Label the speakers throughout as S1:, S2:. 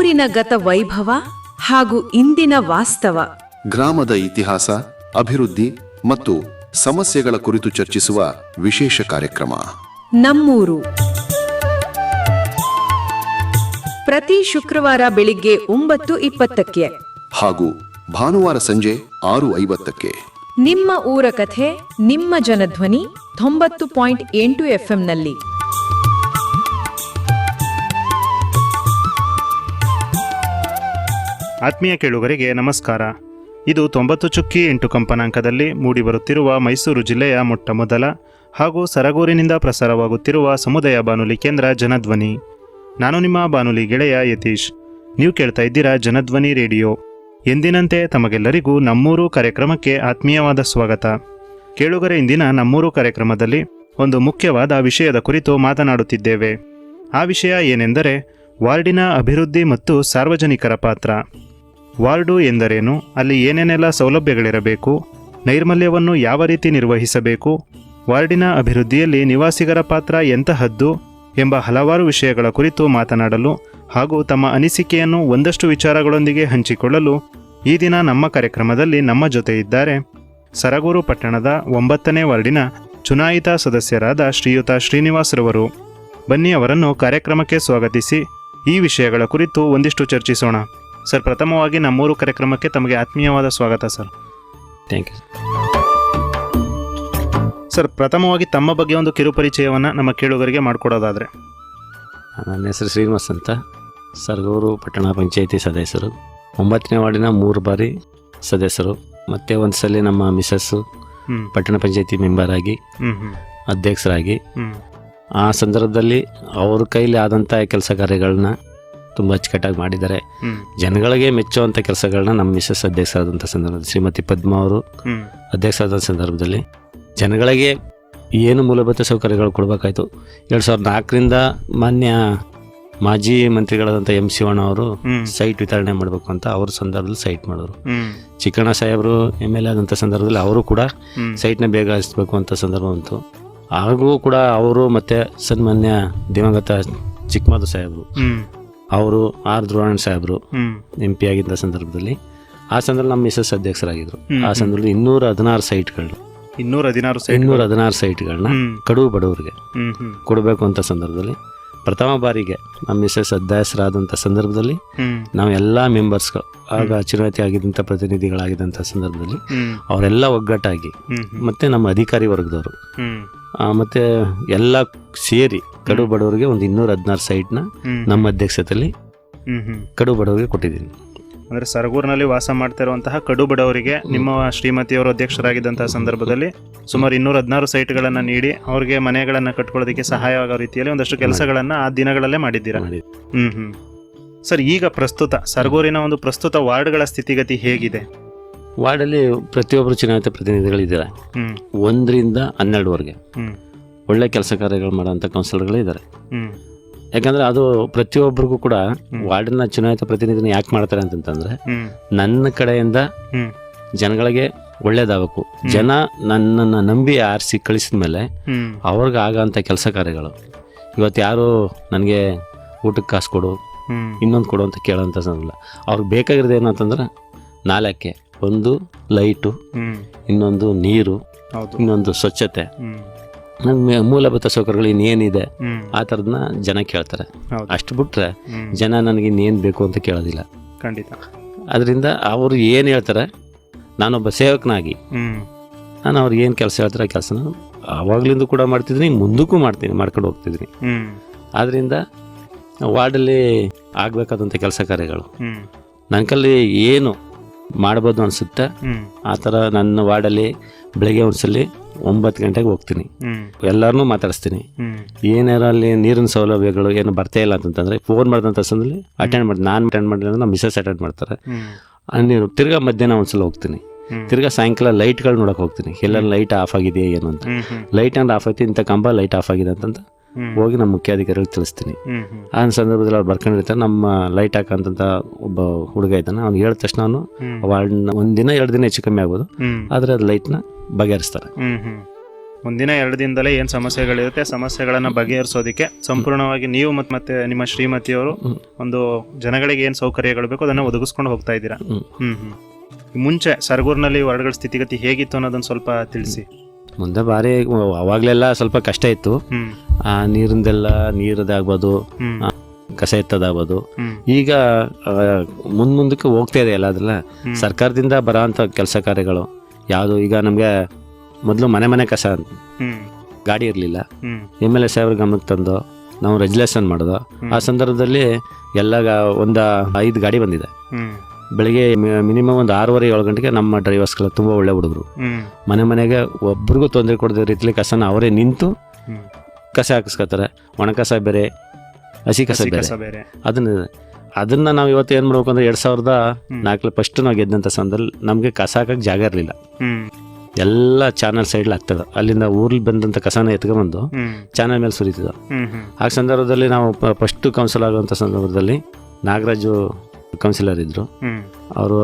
S1: ಊರಿನ ಗತ ವೈಭವ ಹಾಗೂ ಇಂದಿನ ವಾಸ್ತವ,
S2: ಗ್ರಾಮದ ಇತಿಹಾಸ, ಅಭಿವೃದ್ಧಿ ಮತ್ತು ಸಮಸ್ಯೆಗಳ ಕುರಿತು ಚರ್ಚಿಸುವ ವಿಶೇಷ ಕಾರ್ಯಕ್ರಮ
S1: ನಮ್ಮೂರು. ಪ್ರತಿ ಶುಕ್ರವಾರ ಬೆಳಿಗ್ಗೆ 9:20
S2: ಹಾಗೂ ಭಾನುವಾರ ಸಂಜೆ 6:50.
S1: ನಿಮ್ಮ ಊರ ಕಥೆ, ನಿಮ್ಮ ಜನಧ್ವನಿ 90.8 FM.
S3: ಆತ್ಮೀಯ ಕೇಳುಗರಿಗೆ ನಮಸ್ಕಾರ. ಇದು 90.8 ಕಂಪನಾಂಕದಲ್ಲಿ ಮೂಡಿಬರುತ್ತಿರುವ ಮೈಸೂರು ಜಿಲ್ಲೆಯ ಮೊಟ್ಟಮೊದಲ ಹಾಗೂ ಸರಗೂರಿನಿಂದ ಪ್ರಸಾರವಾಗುತ್ತಿರುವ ಸಮುದಾಯ ಬಾನುಲಿ ಕೇಂದ್ರ ಜನಧ್ವನಿ. ನಾನು ನಿಮ್ಮ ಬಾನುಲಿ ಗೆಳೆಯ ಯತೀಶ್. ನೀವು ಕೇಳ್ತಾ ಇದ್ದೀರಾ ಜನಧ್ವನಿ ರೇಡಿಯೋ. ಎಂದಿನಂತೆ ತಮಗೆಲ್ಲರಿಗೂ ನಮ್ಮೂರು ಕಾರ್ಯಕ್ರಮಕ್ಕೆ ಆತ್ಮೀಯವಾದ ಸ್ವಾಗತ. ಕೇಳುಗರೆ, ಇಂದಿನ ನಮ್ಮೂರು ಕಾರ್ಯಕ್ರಮದಲ್ಲಿ ಒಂದು ಮುಖ್ಯವಾದ ವಿಷಯದ ಕುರಿತು ಮಾತನಾಡುತ್ತಿದ್ದೇವೆ. ಆ ವಿಷಯ ಏನೆಂದರೆ ವಾರ್ಡಿನ ಅಭಿವೃದ್ಧಿ ಮತ್ತು ಸಾರ್ವಜನಿಕರ ಪಾತ್ರ. ವಾರ್ಡು ಎಂದರೇನು, ಅಲ್ಲಿ ಏನೇನೆಲ್ಲ ಸೌಲಭ್ಯಗಳಿರಬೇಕು, ನೈರ್ಮಲ್ಯವನ್ನು ಯಾವ ರೀತಿ ನಿರ್ವಹಿಸಬೇಕು, ವಾರ್ಡಿನ ಅಭಿವೃದ್ಧಿಯಲ್ಲಿ ನಿವಾಸಿಗರ ಪಾತ್ರ ಎಂತಹದ್ದು ಎಂಬ ಹಲವಾರು ವಿಷಯಗಳ ಕುರಿತು ಮಾತನಾಡಲು ಹಾಗೂ ತಮ್ಮ ಅನಿಸಿಕೆಯನ್ನು ಒಂದಷ್ಟು ವಿಚಾರಗಳೊಂದಿಗೆ ಹಂಚಿಕೊಳ್ಳಲು ಈ ದಿನ ನಮ್ಮ ಕಾರ್ಯಕ್ರಮದಲ್ಲಿ ನಮ್ಮ ಜೊತೆ ಇದ್ದಾರೆ ಸರಗೂರು ಪಟ್ಟಣದ 9ನೇ ವಾರ್ಡಿನ ಚುನಾಯಿತ ಸದಸ್ಯರಾದ ಶ್ರೀಯುತ ಶ್ರೀನಿವಾಸ್ರವರು. ಬನ್ನಿ, ಅವರನ್ನು ಕಾರ್ಯಕ್ರಮಕ್ಕೆ ಸ್ವಾಗತಿಸಿ ಈ ವಿಷಯಗಳ ಕುರಿತು ಒಂದಿಷ್ಟು ಚರ್ಚಿಸೋಣ. ಸರ್, ಪ್ರಥಮವಾಗಿ ನಮ್ಮೂರು ಕಾರ್ಯಕ್ರಮಕ್ಕೆ ತಮಗೆ ಆತ್ಮೀಯವಾದ ಸ್ವಾಗತ ಸರ್.
S4: Thank you
S3: sir. ಪ್ರಥಮವಾಗಿ ತಮ್ಮ ಬಗ್ಗೆ ಒಂದು ಕಿರುಪರಿಚಯವನ್ನು ನಮ್ಮ ಕೇಳುಗರಿಗೆ ಮಾಡಿಕೊಡೋದಾದರೆ.
S4: ನನ್ನ ಹೆಸರು ಶ್ರೀನಿವಾಸ್ ಅಂತ, ಸರಗೂರು ಪಟ್ಟಣ ಪಂಚಾಯಿತಿ ಸದಸ್ಯರು, 9ನೇ ವಾರ್ಡಿನ 3 ಬಾರಿ ಸದಸ್ಯರು. ಮತ್ತು ಒಂದು ಸಲ ನಮ್ಮ ಮಿಸಸ್ಸು ಪಟ್ಟಣ ಪಂಚಾಯಿತಿ ಮೆಂಬರ್ ಆಗಿ ಅಧ್ಯಕ್ಷರಾಗಿ, ಆ ಸಂದರ್ಭದಲ್ಲಿ ಅವ್ರ ಕೈಲಿ ಆದಂಥ ಕೆಲಸ ಕಾರ್ಯಗಳನ್ನ ತುಂಬ ಅಚ್ಚುಕಟ್ಟಾಗಿ ಮಾಡಿದ್ದಾರೆ. ಜನಗಳಿಗೆ ಮೆಚ್ಚುವಂಥ ಕೆಲಸಗಳನ್ನ ನಮ್ಮ ಮಿಸಸ್ ಅಧ್ಯಕ್ಷರಾದಂಥ ಸಂದರ್ಭದಲ್ಲಿ ಶ್ರೀಮತಿ ಪದ್ಮಾ ಅವರು ಅಧ್ಯಕ್ಷರಾದ ಸಂದರ್ಭದಲ್ಲಿ ಜನಗಳಿಗೆ ಏನು ಮೂಲಭೂತ ಸೌಕರ್ಯಗಳು ಕೊಡಬೇಕಾಯ್ತು. 2004ರಿಂದ ಮಾನ್ಯ ಮಾಜಿ ಮಂತ್ರಿಗಳಾದಂಥ ಎಂ ಶಿವಣ್ಣ ಅವರು ಸೈಟ್ ವಿತರಣೆ ಮಾಡಬೇಕು ಅಂತ ಅವ್ರ ಸಂದರ್ಭದಲ್ಲಿ ಸೈಟ್ ಮಾಡಿದ್ರು. ಚಿಕ್ಕಣ್ಣ ಸಾಹೇಬರು MLA ಆದಂಥ ಸಂದರ್ಭದಲ್ಲಿ ಅವರು ಕೂಡ ಸೈಟ್ನ ಬೇಗ ಹರಿಸಬೇಕು ಅಂತ ಸಂದರ್ಭ ಬಂತು. ಹಾಗೂ ಕೂಡ ಅವರು ಮತ್ತು ಸನ್ಮಾನ್ಯ ದಿವಂಗತ ಚಿಕ್ಕಮಾದು ಸಾಹೇಬರು, ಅವರು ಆರ್ ಧ್ರುವಣ್ಣ ಸಾಹೇಬರು MP ಆಗಿದ್ದ ಸಂದರ್ಭದಲ್ಲಿ, ಆ ಸಂದರ್ಭದಲ್ಲಿ ನಮ್ಮ ಮಿಸಸ್ ಅಧ್ಯಕ್ಷರಾಗಿದ್ದರು. ಆ ಸಂದರ್ಭದಲ್ಲಿ 216 ಸೈಟ್ಗಳನ್ನ ಕಡು ಬಡವರಿಗೆ ಕೊಡಬೇಕು ಅಂತ ಸಂದರ್ಭದಲ್ಲಿ ಪ್ರಥಮ ಬಾರಿಗೆ ನಮ್ಮ ಮಿಸಸ್ ಅಧ್ಯಕ್ಷರಾದಂಥ ಸಂದರ್ಭದಲ್ಲಿ ನಾವು ಎಲ್ಲ ಮೆಂಬರ್ಸ್ಗಳು, ಆಗ ಚುನಾಯಿತಿ ಆಗಿದ್ದಂಥ ಪ್ರತಿನಿಧಿಗಳಾಗಿದ್ದಂಥ ಸಂದರ್ಭದಲ್ಲಿ ಅವರೆಲ್ಲ ಒಗ್ಗಟ್ಟಾಗಿ ಮತ್ತು ನಮ್ಮ ಅಧಿಕಾರಿ ವರ್ಗದವರು ಮತ್ತು ಎಲ್ಲ ಸೇರಿ ಕಡು ಬಡವರಿಗೆ ಒಂದು 216 ಸೈಟ್ನ ನಮ್ಮ ಅಧ್ಯಕ್ಷತೆಯಲ್ಲಿ ಕಡು ಬಡವರಿಗೆ ಕೊಟ್ಟಿದ್ದೀನಿ.
S3: ಅಂದರೆ ಸರಗೂರಿನಲ್ಲಿ ವಾಸ ಮಾಡ್ತಾ ಇರುವಂತಹ ಕಡು ಬಡವರಿಗೆ ನಿಮ್ಮ ಶ್ರೀಮತಿಯವರು ಅಧ್ಯಕ್ಷರಾಗಿದ್ದಂತಹ ಸಂದರ್ಭದಲ್ಲಿ ಸುಮಾರು 216 ಸೈಟ್ಗಳನ್ನು ನೀಡಿ ಅವ್ರಿಗೆ ಮನೆಗಳನ್ನು ಕಟ್ಕೊಳ್ಳೋದಕ್ಕೆ ಸಹಾಯವಾಗೋ ರೀತಿಯಲ್ಲಿ ಒಂದಷ್ಟು ಕೆಲಸಗಳನ್ನು ಆ ದಿನಗಳಲ್ಲೇ ಮಾಡಿದ್ದೀರಾ? ಸರ್, ಈಗ ಪ್ರಸ್ತುತ ಸರಗೂರಿನ ಒಂದು ಪ್ರಸ್ತುತ ವಾರ್ಡ್ಗಳ ಸ್ಥಿತಿಗತಿ ಹೇಗಿದೆ?
S4: ವಾರ್ಡಲ್ಲಿ ಪ್ರತಿಯೊಬ್ಬರು ಚುನಾಯಿತ ಪ್ರತಿನಿಧಿಗಳಿದ್ದಾರೆ. 1ರಿಂದ 12ವರೆಗೆ ಒಳ್ಳೆ ಕೆಲಸ ಕಾರ್ಯಗಳು ಮಾಡೋಂಥ ಕೌನ್ಸಿಲರ್ಗಳು ಇದ್ದಾರೆ. ಯಾಕಂದರೆ ಅದು ಪ್ರತಿಯೊಬ್ಬರಿಗೂ ಕೂಡ ವಾರ್ಡಿನ ಚುನಾಯಿತ ಪ್ರತಿನಿಧಿನ ಯಾಕೆ ಮಾಡ್ತಾರೆ ಅಂತಂತಂದರೆ, ನನ್ನ ಕಡೆಯಿಂದ ಜನಗಳಿಗೆ ಒಳ್ಳೇದಾಗಬೇಕು, ಜನ ನನ್ನನ್ನು ನಂಬಿ ಆರಿಸಿ ಕಳಿಸಿದ ಮೇಲೆ ಅವ್ರಿಗೆ ಆಗೋಂಥ ಕೆಲಸ ಕಾರ್ಯಗಳು. ಇವತ್ತು ಯಾರು ನನಗೆ ಊಟಕ್ಕೆ ಕಾಸು ಕೊಡು, ಇನ್ನೊಂದು ಕೊಡು ಅಂತ ಕೇಳೋಂಥ ಸಂದರ್ಭ. ಅವ್ರಿಗೆ ಬೇಕಾಗಿರೋದು ಏನು ಅಂತಂದ್ರೆ 4, ಒಂದು ಲೈಟು, ಇನ್ನೊಂದು ನೀರು, ಇನ್ನೊಂದು ಸ್ವಚ್ಛತೆ, ಮೂಲಭೂತ ಸೌಕರ್ಯಗಳು ಇನ್ನೇನಿದೆ ಆ ಥರದನ್ನ ಜನ ಕೇಳ್ತಾರೆ. ಅಷ್ಟು ಬಿಟ್ರೆ ಜನ ನನಗೆ ಇನ್ನೇನು ಬೇಕು ಅಂತ ಕೇಳೋದಿಲ್ಲ.
S3: ಖಂಡಿತ.
S4: ಅದರಿಂದ ಅವರು ಏನು ಹೇಳ್ತಾರೆ, ನಾನೊಬ್ಬ ಸೇವಕನಾಗಿ ನಾನು ಅವ್ರಿಗೆ ಏನು ಕೆಲಸ ಹೇಳ್ತಾರೆ ಆ ಕೆಲಸನ ಆವಾಗಲಿಂದ ಕೂಡ ಮಾಡ್ತಿದ್ದೀನಿ, ಮುಂದಕ್ಕೂ ಮಾಡ್ಕೊಂಡು ಹೋಗ್ತಿದ್ದೀನಿ. ಆದ್ದರಿಂದ ವಾರ್ಡಲ್ಲಿ ಆಗಬೇಕಾದಂಥ ಕೆಲಸ ಕಾರ್ಯಗಳು ನನ್ನ ಕೈಲಿ ಏನು ಮಾಡ್ಬೋದು ಅನಿಸುತ್ತೆ ಆ ಥರ ನನ್ನ ವಾರ್ಡಲ್ಲಿ ಬೆಳಗ್ಗೆ ಒಂದ್ಸಲಿ 9 ಗಂಟೆಗೆ ಹೋಗ್ತೀನಿ, ಎಲ್ಲರನ್ನೂ ಮಾತಾಡಿಸ್ತೀನಿ. ಏನಾರು ಅಲ್ಲಿ ನೀರಿನ ಸೌಲಭ್ಯಗಳು ಏನು ಬರ್ತಾ ಇಲ್ಲ ಅಂತಂದರೆ ಫೋನ್ ಮಾಡಿದಂಥ ಸಂದರ್ಭದಲ್ಲಿ ಅಟೆಂಡ್ ಮಾಡಿ, ನಾನು ಅಟೆಂಡ್ ಮಾಡಿದ್ರೆ ನಮ್ಮ ಮಿಸಸ್ ಅಟೆಂಡ್ ಮಾಡ್ತಾರೆ. ನೀರು ತಿರ್ಗಾ ಮಧ್ಯಾಹ್ನ ಒಂದ್ಸಲ ಹೋಗ್ತೀನಿ, ತಿರ್ಗಾ ಸಾಯಂಕಾಲ ಲೈಟ್ಗಳು ನೋಡೋಕೆ ಹೋಗ್ತೀನಿ, ಎಲ್ಲರೂ ಲೈಟ್ ಆಫ್ ಆಗಿದೆಯಾ ಏನು ಅಂತ. ಲೈಟ್ ಅಂದ್ರೆ ಆಫ್ ಆಯ್ತು, ಇಂಥ ಕಂಬ ಲೈಟ್ ಆಫ್ ಆಗಿದೆ ಅಂತಂತ ಹೋಗಿ ನಮ್ಮ ಮುಖ್ಯಾಧಿಕಾರಿಗಳಿಗೆ ತಿಳಿಸ್ತೀನಿ. ಆ ಸಂದರ್ಭದಲ್ಲಿ ಅವ್ರು ಬರ್ಕೊಂಡಿರ್ತಾರೆ. ನಮ್ಮ ಲೈಟ್ ಹಾಕಂತ ಒಬ್ಬ ಹುಡುಗ ಇದ್ದಾನೆ, ಅವ್ನು ಹೇಳಿದ ತಕ್ಷಣ ಅವನು ವಾರ್ಡ್ನ 1 ದಿನ 2 ದಿನ ಹೆಚ್ಚು ಕಮ್ಮಿ ಆಗ್ಬೋದು, ಆದರೆ ಅದು ಲೈಟ್ನ ಬಗೆಹರಿಸ್ತಾರೆ.
S3: ಮುಂದಿನ 2 ದಿನದಲ್ಲೇ ಏನು ಸಮಸ್ಯೆಗಳಿರುತ್ತೆ ಸಮಸ್ಯೆಗಳನ್ನು ಬಗೆಹರಿಸೋದಕ್ಕೆ ಸಂಪೂರ್ಣವಾಗಿ ನೀವು ಮತ್ತೆ ನಿಮ್ಮ ಶ್ರೀಮತಿಯವರು ಒಂದು ಜನಗಳಿಗೆ ಏನು ಸೌಕರ್ಯಗಳು ಬೇಕು ಅದನ್ನು ಒದಗಿಸ್ಕೊಂಡು ಹೋಗ್ತಾ ಇದ್ದೀರಾ. ಮುಂಚೆ ಸರಗೂರಿನಲ್ಲಿ ವಾರ್ಡ್ಗಳ ಸ್ಥಿತಿಗತಿ ಹೇಗಿತ್ತು ಅನ್ನೋದನ್ನು ಸ್ವಲ್ಪ ತಿಳಿಸಿ.
S4: ಮುಂದೆ ಭಾರಿ ಅವಾಗಲೆಲ್ಲ ಸ್ವಲ್ಪ ಕಷ್ಟ ಇತ್ತು. ನೀರದಾಗ್ಬೋದು, ಕಸ ಎತ್ತದಾಗ್ಬೋದು. ಈಗ ಮುಂದಕ್ಕೆ ಹೋಗ್ತಾ ಇದೆ ಎಲ್ಲ. ಅದೆಲ್ಲ ಸರ್ಕಾರದಿಂದ ಬರೋಂಥ ಕೆಲಸ ಕಾರ್ಯಗಳು ಯಾವುದು. ಈಗ ನಮಗೆ ಮೊದಲು ಮನೆ ಕಸ ಗಾಡಿ ಇರಲಿಲ್ಲ. MLA ಸಾಹೇಬ್ರ ಗಮನಕ್ಕೆ ತಂದು ನಾವು ರೆಜುಲೇಷನ್ ಮಾಡೋದು. ಆ ಸಂದರ್ಭದಲ್ಲಿ ಎಲ್ಲ ಒಂದು 5 ಗಾಡಿ ಬಂದಿದೆ. ಬೆಳಿಗ್ಗೆ ಮಿನಿಮಮ್ ಒಂದು 6:30-7 ಗಂಟೆಗೆ ನಮ್ಮ ಡ್ರೈವರ್ಸ್ಗಳ ತುಂಬ ಒಳ್ಳೆ ಹುಡುಗರು ಮನೆಗೆ ಒಬ್ರಿಗೂ ತೊಂದರೆ ಕೊಡದ ರೀತಿಲಿ ಕಸನ ಅವರೇ ನಿಂತು ಕಸ ಹಾಕಿಸ್ಕೊತಾರೆ. ಒಣ ಕಸ ಬೇರೆ, ಹಸಿ ಕಸ ಬೇರೆ. ಅದನ್ನ ನಾವು ಇವತ್ತು ಏನು ಮಾಡ್ಬೇಕು ಅಂದ್ರೆ 2004 ಫಸ್ಟ್ ನಾವು ಗೆದ್ದಂಥ ಸಂದರ್ಭದಲ್ಲಿ ನಮಗೆ ಕಸ ಹಾಕಕ್ಕೆ ಜಾಗ ಇರಲಿಲ್ಲ. ಎಲ್ಲ ಚಾನಲ್ ಸೈಡ್ಲಿ ಆಗ್ತದೆ. ಅಲ್ಲಿಂದ ಊರ್ಲಿ ಬಂದಂಥ ಕಸನ ಎತ್ಕೊಂಡ್ಬಂದು ಚಾನಲ್ ಮೇಲೆ ಸುರಿತಿದ್ದ. ಆ ಸಂದರ್ಭದಲ್ಲಿ ನಾವು ಫಸ್ಟ್ ಕೌನ್ಸಿಲ್ ಆಗುವಂಥ ಸಂದರ್ಭದಲ್ಲಿ ನಾಗರಾಜು ಕೌನ್ಸಿಲರ್ ಇದ್ರು. ಅವರು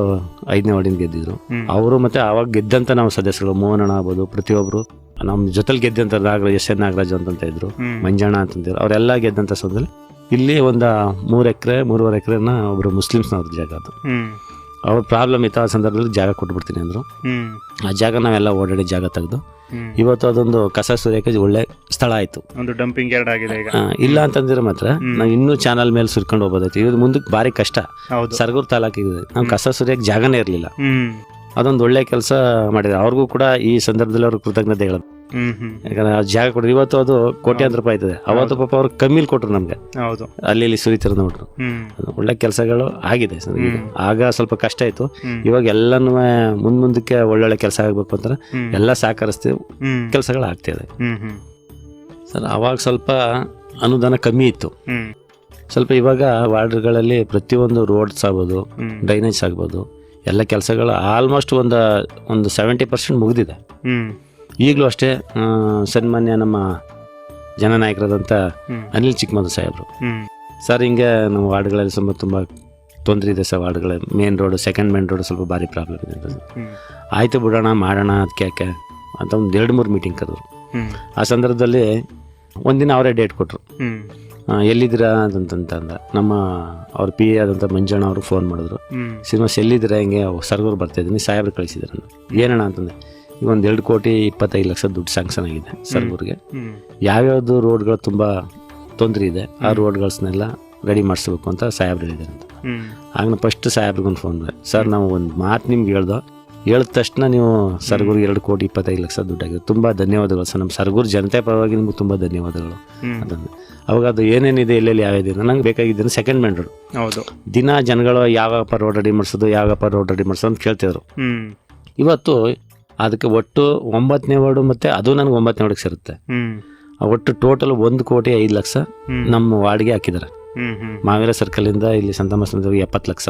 S4: 5ನೇ ವಾರ್ಡಿನ ಗೆದ್ದಿದ್ರು. ಅವರು ಮತ್ತೆ ಆವಾಗ ಗೆದ್ದಂತ ನಾವು ಸದಸ್ಯರು ಮೋಹನಣ್ಣ ಆಗ್ಬೋದು, ಪ್ರತಿಯೊಬ್ರು ನಮ್ಮ ಜೊತೆಲಿ ಗೆದ್ದಂತ ನಾಗರಾಜ್, SN ನಾಗರಾಜು ಅಂತ ಇದ್ರು, ಮಂಜಣ್ಣ ಅಂತಂದಿದ್ರು. ಅವರೆಲ್ಲ ಗೆದ್ದಂತ ಸಂದರ್ಭದಲ್ಲಿ ಇಲ್ಲಿ ಒಂದು 3 ಎಕರೆ 3.5 ಎಕರೆನ ಒಬ್ರು ಮುಸ್ಲಿಮ್ಸ್ನವ್ರ ಜಾಗ ಅದು. ಅವ್ರ ಪ್ರಾಬ್ಲಮ್ ಇತ್ತು. ಆ ಸಂದರ್ಭದಲ್ಲಿ ಜಾಗ ಕೊಟ್ಬಿಡ್ತೀನಿ ಅಂದರು. ಆ ಜಾಗ ನಾವೆಲ್ಲ ಓಡಾಡಿ ಜಾಗ ತೆಗೆದು ಇವತ್ತು ಅದೊಂದು ಕಸ ಸುರಿಯೋಕೆ ಒಳ್ಳೆ ಸ್ಥಳ ಆಯ್ತು.
S3: ಒಂದು ಡಂಪಿಂಗ್ ಯಾರ್ಡ್ ಆಗಿದೆ ಈಗ.
S4: ಇಲ್ಲ ಅಂತಂದ್ರೆ ಮಾತ್ರ ನಾವು ಇನ್ನೂ ಚಾನಲ್ ಮೇಲೆ ಸುರ್ಕೊಂಡು ಹೋಗೋದೈತಿ. ಇದು ಮುಂದಕ್ಕೆ ಭಾರಿ ಕಷ್ಟ. ಸರಗೂರು ತಾಲೂಕಿಗೆ ನಾವು ಕಸ ಸುರಿಯೋಕೆ ಜಾಗನೇ ಇರಲಿಲ್ಲ. ಅದೊಂದು ಒಳ್ಳೆ ಕೆಲಸ ಮಾಡಿದ್ರೆ ಅವ್ರಿಗೂ ಕೂಡ ಈ ಸಂದರ್ಭದಲ್ಲಿ ಅವ್ರಿಗೆ ಕೃತಜ್ಞತೆ ಹೇಳೋದು. ಯಾಕಂದ್ರೆ ಆ ಜಾಗ ಕೊಡ್ರಿ. ಇವತ್ತು ಅದು ಕೋಟ್ಯಾಂತರ ರೂಪಾಯಿ ಆಯ್ತದೆ. ಅವತ್ತು ಪಾಪ ಅವ್ರು ಕಮ್ಮಿಲಿ ಕೊಟ್ರು ನಮ್ಗೆ. ಅಲ್ಲಿ ಸುರಿತಿರ ನೋಡ್ರು. ಒಳ್ಳೆ ಕೆಲಸಗಳು ಆಗಿದೆ. ಆಗ ಸ್ವಲ್ಪ ಕಷ್ಟ ಆಯ್ತು. ಇವಾಗ ಎಲ್ಲನೂ ಮುಂದಕ್ಕೆ ಒಳ್ಳೊಳ್ಳೆ ಕೆಲಸ ಆಗ್ಬೇಕು ಅಂತಾರೆ ಎಲ್ಲ ಸಹಕರಿಸ್ತೀವಿ. ಕೆಲಸಗಳು ಆಗ್ತಿದೆ ಸರ್. ಅವಾಗ ಸ್ವಲ್ಪ ಅನುದಾನ ಕಮ್ಮಿ ಇತ್ತು. ಸ್ವಲ್ಪ ಇವಾಗ ವಾರ್ಡ್ಗಳಲ್ಲಿ ಪ್ರತಿಯೊಂದು ರೋಡ್ಸ್ ಆಗ್ಬೋದು, ಡ್ರೈನೇಜ್ ಆಗ್ಬೋದು, ಎಲ್ಲ ಕೆಲಸಗಳು ಆಲ್ಮೋಸ್ಟ್ ಒಂದು 70% ಮುಗಿದಿದೆ. ಈಗಲೂ ಅಷ್ಟೇ ಸನ್ಮಾನ್ಯ ನಮ್ಮ ಜನನಾಯಕರಾದಂಥ ಅನಿಲ್ ಚಿಕ್ಕಮದ ಸಾಹೇಬರು ಸರ್, ಹಿಂಗೆ ನಮ್ಮ ವಾರ್ಡ್ಗಳಲ್ಲಿ ತುಂಬ ತೊಂದರೆ ಇದೆ ಸರ್. ವಾರ್ಡ್ಗಳ main road, second main road ಸ್ವಲ್ಪ ಭಾರಿ ಪ್ರಾಬ್ಲಮ್ ಇದೆ. ಆಯಿತು ಬಿಡೋಣ ಮಾಡೋಣ ಅದಕ್ಕೆ ಯಾಕೆ ಅಂತ ಒಂದು 2-3 ಮೀಟಿಂಗ್ ಕರೆದ್ರು. ಆ ಸಂದರ್ಭದಲ್ಲಿ ಒಂದಿನ ಅವರೇ ಡೇಟ್ ಕೊಟ್ಟರು. ಎಲ್ಲಿದ್ದೀರಾ ಅಂತಂದ ನಮ್ಮ ಅವ್ರ PA ಆದಂಥ ಮಂಜಣ್ಣ ಅವರು ಫೋನ್ ಮಾಡಿದ್ರು. ಶ್ರೀನಿವಾಸ್ ಎಲ್ಲಿದ್ದೀರಾ, ಹಿಂಗೆ ಸರಗೂರು ಬರ್ತಾಯಿದ್ದೀನಿ, ಸಾಹೇಬ್ರು ಕಳಿಸಿದ್ರು. ಏನಣ್ಣ ಅಂತಂದೆ, ಈಗ 1,2,25,00,000 ದುಡ್ಡು ಸ್ಯಾಂಕ್ಷನ್ ಆಗಿದೆ ಸರಗೂರಿಗೆ. ಯಾವ್ಯಾವುದು ರೋಡ್ಗಳು ತುಂಬ ತೊಂದರೆ ಇದೆ ಆ ರೋಡ್ಗಳನ್ನೆಲ್ಲ ರೆಡಿ ಮಾಡಿಸ್ಬೇಕು ಅಂತ ಸಾಹೇಬ್ರು ಹೇಳಿದ್ದಾರೆ ಅಂತ. ಆಗ ನಾನು ಫಸ್ಟ್ ಸಾಹೇಬ್ರಿಗೊಂದು ಫೋನ್ ಮಾಡಿದೆ. ಸರ್, ನಾವು ಒಂದು ಮಾತು ನಿಮ್ಗೆ ಹೇಳಿದ ತಕ್ಷಣ ನೀವು ಸರಗೂರಿಗೆ 2,25,00,000 ದುಡ್ಡಾಗಿದೆ. ತುಂಬ ಧನ್ಯವಾದಗಳು ಸರ್. ನಮ್ಮ ಸರಗೂರು ಜನತೆ ಪರವಾಗಿ ನಿಮ್ಗೆ ತುಂಬ ಧನ್ಯವಾದಗಳು ಅಂತಂದು. ಅವಾಗ ಅದು ಏನೇನಿದೆ, ಎಲ್ಲೆಲ್ಲಿ ಯಾವ್ಯಾವ್ದಿದೆ ನಂಗೆ ಬೇಕಾಗಿದ್ದೇನೆ ಸೆಕೆಂಡ್ ಮೇನ್ ರೋಡ್. ಹೌದು, ದಿನ ಜನಗಳು ಯಾವಪ್ಪ ರೋಡ್ ರೆಡಿ ಮಾಡಿಸೋದು ಅಂತ ಕೇಳ್ತಿದ್ರು. ಇವತ್ತು ಅದಕ್ಕೆ ಒಟ್ಟು 9ನೇ ವಾರ್ಡು ಮತ್ತು ಅದು ನನಗೆ 9ನೇ ವಾರ್ಡಿಗೆ ಸೇರುತ್ತೆ. ಒಟ್ಟು ಟೋಟಲ್ 1,05,00,000 ನಮ್ಮ ವಾರ್ಡ್ಗೆ ಹಾಕಿದ್ದಾರೆ. ಮಾವೇರ ಸರ್ಕಲಿಂದ ಇಲ್ಲಿ ಸಂತಮ್ಮ 70 ಲಕ್ಷ,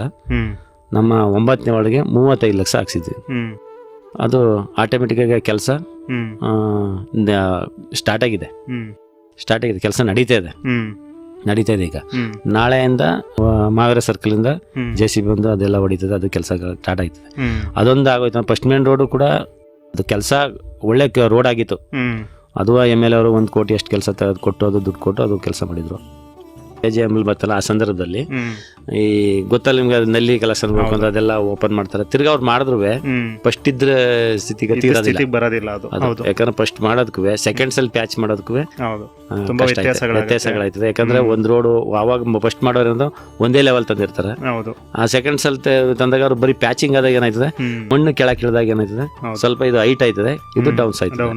S4: ನಮ್ಮ 9ನೇ ವಾರ್ಡ್ಗೆ 35 ಲಕ್ಷ ಹಾಕ್ಸಿದ್ವಿ. ಅದು ಆಟೋಮೆಟಿಕ್ಕಾಗಿ ಕೆಲಸ ಸ್ಟಾರ್ಟ್ ಆಗಿದೆ. ಕೆಲಸ ನಡೀತಾ ಇದೆ ಈಗ. ನಾಳೆಯಿಂದ ಮಾವೇರ ಸರ್ಕಲಿಂದ JCB ಬಂದು ಅದೆಲ್ಲ ಹೊಡಿತದೆ. ಅದು ಕೆಲಸ ಸ್ಟಾರ್ಟ್ ಆಯ್ತದೆ. ಅದೊಂದು ಆಗೋಯ್ತು. ಫಸ್ಟ್ ಮೇನ್ ರೋಡು ಕೂಡ ಅದು ಕೆಲಸ ಒಳ್ಳೆ ರೋಡ್ ಆಗಿತ್ತು. ಅದು MLA ಅವರು 1 ಕೋಟಿ ಅಷ್ಟು ಕೆಲಸ ಕೊಟ್ಟು ಅದು ದುಡ್ಡು ಕೊಟ್ಟು ಅದು ಕೆಲಸ ಮಾಡಿದ್ರು. AJML ಬರ್ತಲ್ಲ ಆ ಸಂದರ್ಭದಲ್ಲಿ ಈ ಗೊತ್ತಲ್ಲ ನಿಮ್ಗೆ, ನಲ್ಲಿ ಕಲೆಕ್ಷನ್ ಮಾಡ್ಕೊಂಡು ಅದೆಲ್ಲ ಓಪನ್ ಮಾಡ್ತಾರೆ. ತಿರ್ಗಾ ಅವ್ರು ಮಾಡಿದ್ರು ಫಸ್ಟ್ ಇದ್ರೆ ಸ್ಥಿತಿಗತಿ ಬರೋದಿಲ್ಲ ಅದು. ಯಾಕಂದ್ರೆ ಫಸ್ಟ್ ಮಾಡೋದಕ್ಕೂ ಸೆಕೆಂಡ್ಸ್ ಅಲ್ಲಿ ಪ್ಯಾಚ್ ಮಾಡೋದಕ್ಕೂ ವ್ಯತ್ಯಾಸಗಳಾಯ್ತದೆ. ಯಾಕಂದ್ರೆ ಒಂದ್ ರೋಡು ಅವಾಗ ಫಸ್ಟ್ ಮಾಡೋದ್ರಿಂದ ಒಂದೇ ಲೆವೆಲ್ ತಂದಿರ್ತಾರೆ. ಆ ಸೆಕೆಂಡ್ಸ್ ಅಲ್ಲಿ ತಂದಾಗ ಅವ್ರು ಬರೀ ಪ್ಯಾಚಿಂಗ್ ಆದಾಗ ಏನಾಯ್ತದೆ, ಮಣ್ಣು ಕೆಳಕ್ಕೆ ಇಳಿದಾಗ ಏನಾಯ್ತದೆ, ಸ್ವಲ್ಪ ಇದು ಹೈಟ್ ಆಯ್ತದೆ, ಇದು ಡೌನ್ಸ್ ಆಯ್ತದೆ.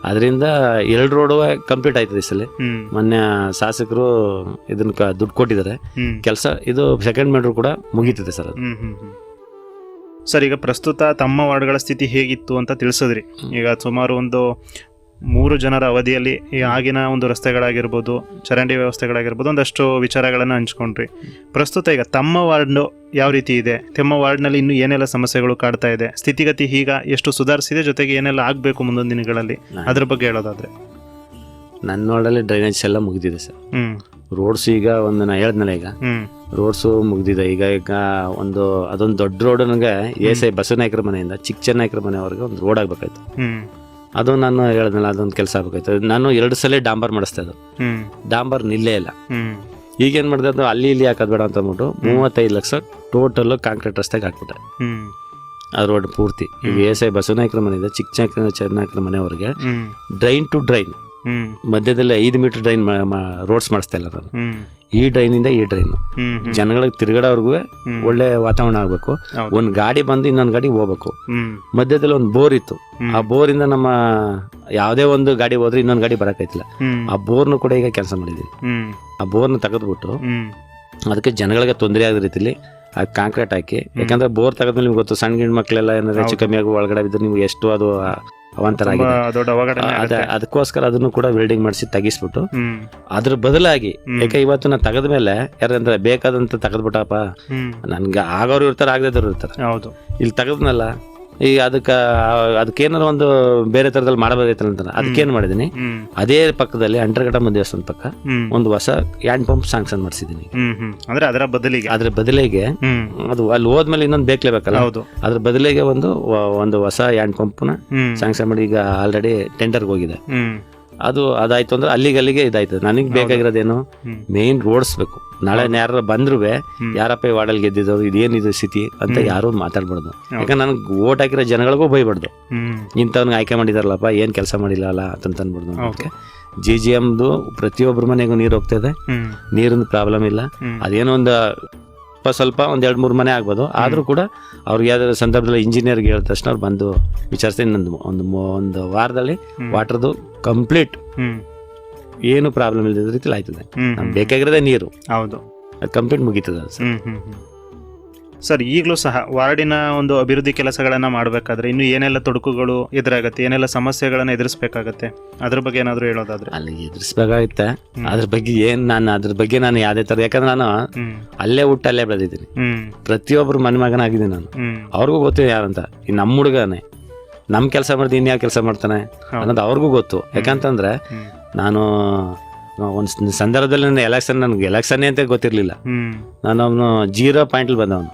S4: ಅದರಿಂದ 2 ರೋಡು ಕಂಪ್ಲೀಟ್ ಆಯ್ತದೆ ಈ ಸಲ. ಮೊನ್ನೆ ಶಾಸಕರು ಇದನ್ನ ದುಡ್ಡು ಕೊಟ್ಟಿದ್ದಾರೆ. ಕೆಲಸ ಇದು ಸೆಕೆಂಡ್ ಮೇನ್ ರೋಡ್ ಕೂಡ ಮುಗೀತಿದೆ ಸರ್. ಅದು
S3: ಸರ್, ಈಗ ಪ್ರಸ್ತುತ ತಮ್ಮ ವಾರ್ಡ್ಗಳ ಸ್ಥಿತಿ ಹೇಗಿತ್ತು ಅಂತ ತಿಳಿಸಿದ್ರಿ. ಈಗ ಸುಮಾರು ಒಂದು 3 ಜನರ ಅವಧಿಯಲ್ಲಿ ಈ ಆಗಿನ ಒಂದು ರಸ್ತೆಗಳಾಗಿರ್ಬೋದು, ಚರಂಡಿ ವ್ಯವಸ್ಥೆಗಳಾಗಿರ್ಬೋದು, ಒಂದಷ್ಟು ವಿಚಾರಗಳನ್ನು ಹಂಚ್ಕೊಂಡ್ರಿ. ಪ್ರಸ್ತುತ ಈಗ ತಮ್ಮ ವಾರ್ಡ್ ಯಾವ ರೀತಿ ಇದೆ, ತಮ್ಮ ವಾರ್ಡ್ನಲ್ಲಿ ಇನ್ನೂ ಏನೆಲ್ಲ ಸಮಸ್ಯೆಗಳು ಕಾಡ್ತಾ ಇದೆ, ಸ್ಥಿತಿಗತಿ ಈಗ ಎಷ್ಟು ಸುಧಾರಿಸಿದೆ, ಜೊತೆಗೆ ಏನೆಲ್ಲ ಆಗಬೇಕು ಮುಂದಿನ ದಿನಗಳಲ್ಲಿ, ಅದ್ರ ಬಗ್ಗೆ ಹೇಳೋದಾದ್ರೆ.
S4: ನನ್ನ ವಾರ್ಡಲ್ಲಿ ಡ್ರೈನೇಜ್ ಎಲ್ಲ ಮುಗಿದಿದೆ ಸರ್. ರೋಡ್ಸ್ ಈಗ ನಾ ಹೇಳಿದ್ನಲ್ಲ, ಈಗ ರೋಡ್ಸು ಮುಗ್ದಿದೆ. ಈಗ ಅದೊಂದು ದೊಡ್ಡ ರೋಡ್ ನನಗೆ ಬಸವನಾಯಕರ ಮನೆಯಿಂದ ಚಿಕ್ಕ ಚೆನ್ನನಾಯಕರ ಮನೆವರೆಗೆ ಒಂದು ರೋಡ್ ಆಗ್ಬೇಕಾಯ್ತು. ಅದು ನಾನು ಹೇಳಿದ್ನಲ್ಲ ಅದೊಂದು ಕೆಲಸ ಆಗ್ಬೇಕಾಯ್ತು. ನಾನು 2 ಸಲ ಡಾಂಬರ್ ಮಾಡಿಸ್ತಾ ಇದ್ದು, ಡಾಂಬರ್ ನಿಲ್ಲೇ ಇಲ್ಲ. ಈಗೇನು ಮಾಡಿದೆ ಅದು ಅಲ್ಲಿ ಇಲ್ಲಿ ಹಾಕೋದು ಬೇಡ ಅಂತ ಅಂದ್ಬಿಟ್ಟು 35 ಲಕ್ಷ ಟೋಟಲ್ ಕಾಂಕ್ರೀಟ್ ರಸ್ತೆಗೆ ಹಾಕ್ಬಿಟ್ಟೆ. ಆ ರೋಡ್ ಪೂರ್ತಿ ಈಗ ಎಸ್.ಐ. ಬಸವನಾಯಕರ ಮನೆಯಿಂದ ಚಿಕ್ಕ ಚೆನ್ನನಾಯಕರ ಮನೆವರೆಗೆ ಡ್ರೈನ್ ಟು ಡ್ರೈನ್, ಮಧ್ಯದಲ್ಲಿ 5 ಮೀಟರ್ ಡ್ರೈನ್ ರೋಡ್ಸ್ ಮಾಡಿಸ್ತಾ ಇಲ್ಲ ನಾನು. ಈ ಡ್ರೈನಿಂದ ಈ ಡ್ರೈನ್ ಜನಗಳಿಗೆ ತಿರುಗಾಡೋರ್ಗು ಒಳ್ಳೆ ವಾತಾವರಣ ಆಗ್ಬೇಕು. ಒಂದ್ ಗಾಡಿ ಬಂದು ಇನ್ನೊಂದು ಗಾಡಿ ಹೋಗ್ಬೇಕು. ಮಧ್ಯದಲ್ಲಿ ಒಂದು ಬೋರ್ ಇತ್ತು, ಆ ಬೋರಿಂದ ನಮ್ಮ ಯಾವ್ದೇ ಒಂದು ಗಾಡಿ ಹೋದ್ರೆ ಇನ್ನೊಂದು ಗಾಡಿ ಬರಕೈತಿಲ್ಲ. ಆ ಬೋರ್ನು ಕೂಡ ಈಗ ಕೆಲಸ ಮಾಡಿದೀನಿ. ಆ ಬೋರ್ನ ತೆಗೆದ್ಬಿಟ್ಟು ಅದಕ್ಕೆ ಜನಗಳಿಗೆ ತೊಂದರೆ ಆಗದ ರೀತಿಲಿ ಆ ಕಾಂಕ್ರೀಟ್ ಹಾಕಿ, ಯಾಕಂದ್ರೆ ಬೋರ್ ತೆಗೆದ್ಮೇಲೆ ನಿಮ್ಗೆ ಗೊತ್ತು, ಸಣ್ಣ ಗಿಣ್ಣ ಮಕ್ಕಳೆಲ್ಲ ಏನಾದ್ರು ಹೆಚ್ಚು ಕಮ್ಮಿ ಆಗಿ ಒಳಗಡೆ ಬಿದ್ದು ನಿಮ್ಗೆ ಎಷ್ಟು ಅದು ಅವಾಂತರ ಆಗಿದೆ. ಅದಕ್ಕೋಸ್ಕರ ಅದನ್ನು ಕೂಡ ವೆಲ್ಡಿಂಗ್ ಮಾಡಿಸಿ ತೆಗಿಸ್ಬಿಟ್ಟು ಅದ್ರ ಬದಲಾಗಿ, ಯಾಕೆ ಇವತ್ತು ನಾನು ತೆಗೆದ ಮೇಲೆ ಯಾರಂದ್ರೆ ಬೇಕಾದಂತ ತೆಗೆದ್ಬಿಟ್ಟಪ್ಪ, ನನ್ಗೆ ಆಗೋರು ಇರ್ತಾರೆ, ಆಗದೇದವ್ರು ಇರ್ತಾರೆ. ಇಲ್ಲಿ ತೆಗೆದ್ನಲ್ಲ, ಈಗ ಅದಕ್ಕೇನಾದ್ರು ಒಂದು ಬೇರೆ ತರದಲ್ಲಿ ಮಾಡಬಹುದೈತಲ್ಲ ಅಂತ ಅದಕ್ಕೇನು ಮಾಡಿದೀನಿ, ಅದೇ ಪಕ್ಕದಲ್ಲಿ ಅಂಟರ್ಘಟ್ಟಮ್ಮ ದೇವಸ್ಥಾನ ಪಕ್ಕ ಒಂದು ಹೊಸ ಹ್ಯಾಂಡ್ ಪಂಪ್ ಸ್ಯಾಂಕ್ಷನ್ ಮಾಡಿಸಿದೀನಿ.
S3: ಅಂದ್ರೆ ಅದ್ರ
S4: ಬದಲಿಗೆ ಅದು ಅಲ್ಲಿ ಹೋದ್ಮೇಲೆ ಇನ್ನೊಂದು ಬೇಕಲೇಬೇಕಲ್ಲ, ಅದ್ರ ಬದಲಿಗೆ ಒಂದು ಹೊಸ ಹ್ಯಾಂಡ್ ಪಂಪ್ ನ ಸ್ಯಾಂಕ್ಷನ್ ಮಾಡಿ ಈಗ ಆಲ್ರೆಡಿ ಟೆಂಡರ್ಗೆ ಹೋಗಿದೆ. ಅದಾಯ್ತು ಅಂದ್ರೆ ಅಲ್ಲಿಗೆ ಇದಾಯ್ತು. ನನಗೆ ಬೇಕಾಗಿರೋದೇನು, ಮೇನ್ ರೋಡ್ಸ್ ಬೇಕು. ನಾಳೆ ಯಾರು ಬಂದ್ರು ಯಾರಪ್ಪ ಈ ವಾರ್ಡಲ್ಲಿ ಗೆದ್ದಿದ್ದವ್ರು, ಇದೇನಿದು ಸ್ಥಿತಿ ಅಂತ ಯಾರು ಮಾತಾಡ್ಬಾರ್ದು. ಯಾಕಂದ್ರೆ ನನಗೆ ಓಟ್ ಹಾಕಿರೋ ಜನಗಳಿಗೂ ಬೈಬಾರ್ದು, ಇಂಥವ್ನಿಗೆ ಆಯ್ಕೆ ಮಾಡಿದಾರಲ್ಲಪ್ಪ ಏನ್ ಕೆಲಸ ಮಾಡಿಲ್ಲ ಅಲ್ಲ ಅಂತ ಅನ್ಬಾರ್ದು. GGMದು ಪ್ರತಿಯೊಬ್ಬರ ಮನೆಗೂ ನೀರು ಹೋಗ್ತದೆ, ನೀರಿನ ಪ್ರಾಬ್ಲಮ್ ಇಲ್ಲ. ಅದೇನೋ ಸ್ವಲ್ಪ 1-2-3 ಮನೆ ಆಗ್ಬೋದು, ಆದ್ರೂ ಕೂಡ ಅವ್ರಿಗೆ ಯಾವ್ದಾದ್ರು ಸಂದರ್ಭದಲ್ಲಿ ಇಂಜಿನಿಯರ್ಗೆ ಹೇಳಿದ ತಕ್ಷಣ ಅವ್ರು ಬಂದು ವಿಚಾರಿಸಿ ಒಂದು ವಾರದಲ್ಲಿ ವಾಟರ್ದು ಕಂಪ್ಲೀಟ್ ಏನು ಪ್ರಾಬ್ಲಮ್ ಇಲ್ಲದ ರೀತಿಲಿ ಆಯ್ತದೆ. ನಮ್ಗೆ ಬೇಕಾಗಿರೋದೇ ನೀರು, ಅದು ಕಂಪ್ಲೀಟ್ ಮುಗೀತದೆ
S3: ಸರ್. ಈಗಲೂ ಸಹ ವಾರ್ಡಿನ ಒಂದು ಅಭಿವೃದ್ಧಿ ಕೆಲಸಗಳನ್ನ ಮಾಡಬೇಕಾದ್ರೆ ಇನ್ನು ಏನೆಲ್ಲ ತೊಡಕುಗಳು ಎದುರಾಗತ್ತೆ, ಏನೆಲ್ಲ ಸಮಸ್ಯೆಗಳನ್ನ ಎದುರಿಸಬೇಕಾಗತ್ತೆ, ಅದ್ರ ಬಗ್ಗೆ ಏನಾದ್ರು ಹೇಳೋದಾದ್ರೆ?
S4: ಅಲ್ಲಿ ಎದುರಿಸಬೇಕಾಗುತ್ತೆ. ಅದ್ರ ಬಗ್ಗೆ ನಾನು ಯಾವ್ದೇ ತರ, ಯಾಕಂದ್ರೆ ನಾನು ಅಲ್ಲೇ ಹುಟ್ಟು ಅಲ್ಲೇ ಬೆಳೆದಿದ್ದೀನಿ. ಪ್ರತಿಯೊಬ್ಬರು ಮನೆಮಗನಾಗಿದ್ದೀನಿ ನಾನು. ಅವ್ರಿಗೂ ಗೊತ್ತು ಯಾರಂತ. ಈ ನಮ್ಮ ಹುಡುಗನೇ ನಮ್ ಕೆಲಸ ಮಾಡಿದ್ ಇನ್ಯಾವ ಕೆಲಸ ಮಾಡ್ತಾನೆ ಅನ್ನೋದು ಅವ್ರಿಗೂ ಗೊತ್ತು. ಯಾಕಂತಂದ್ರೆ ನಾನು ಒಂದು ಸಂದರ್ಭದಲ್ಲಿ ನನಗೆ ಎಲೆಕ್ಷನ್ ಅಂತ ಗೊತ್ತಿರ್ಲಿಲ್ಲ. ನಾನು ಅವನು 0 ಪಾಯಿಂಟ್ ಬಂದವನು.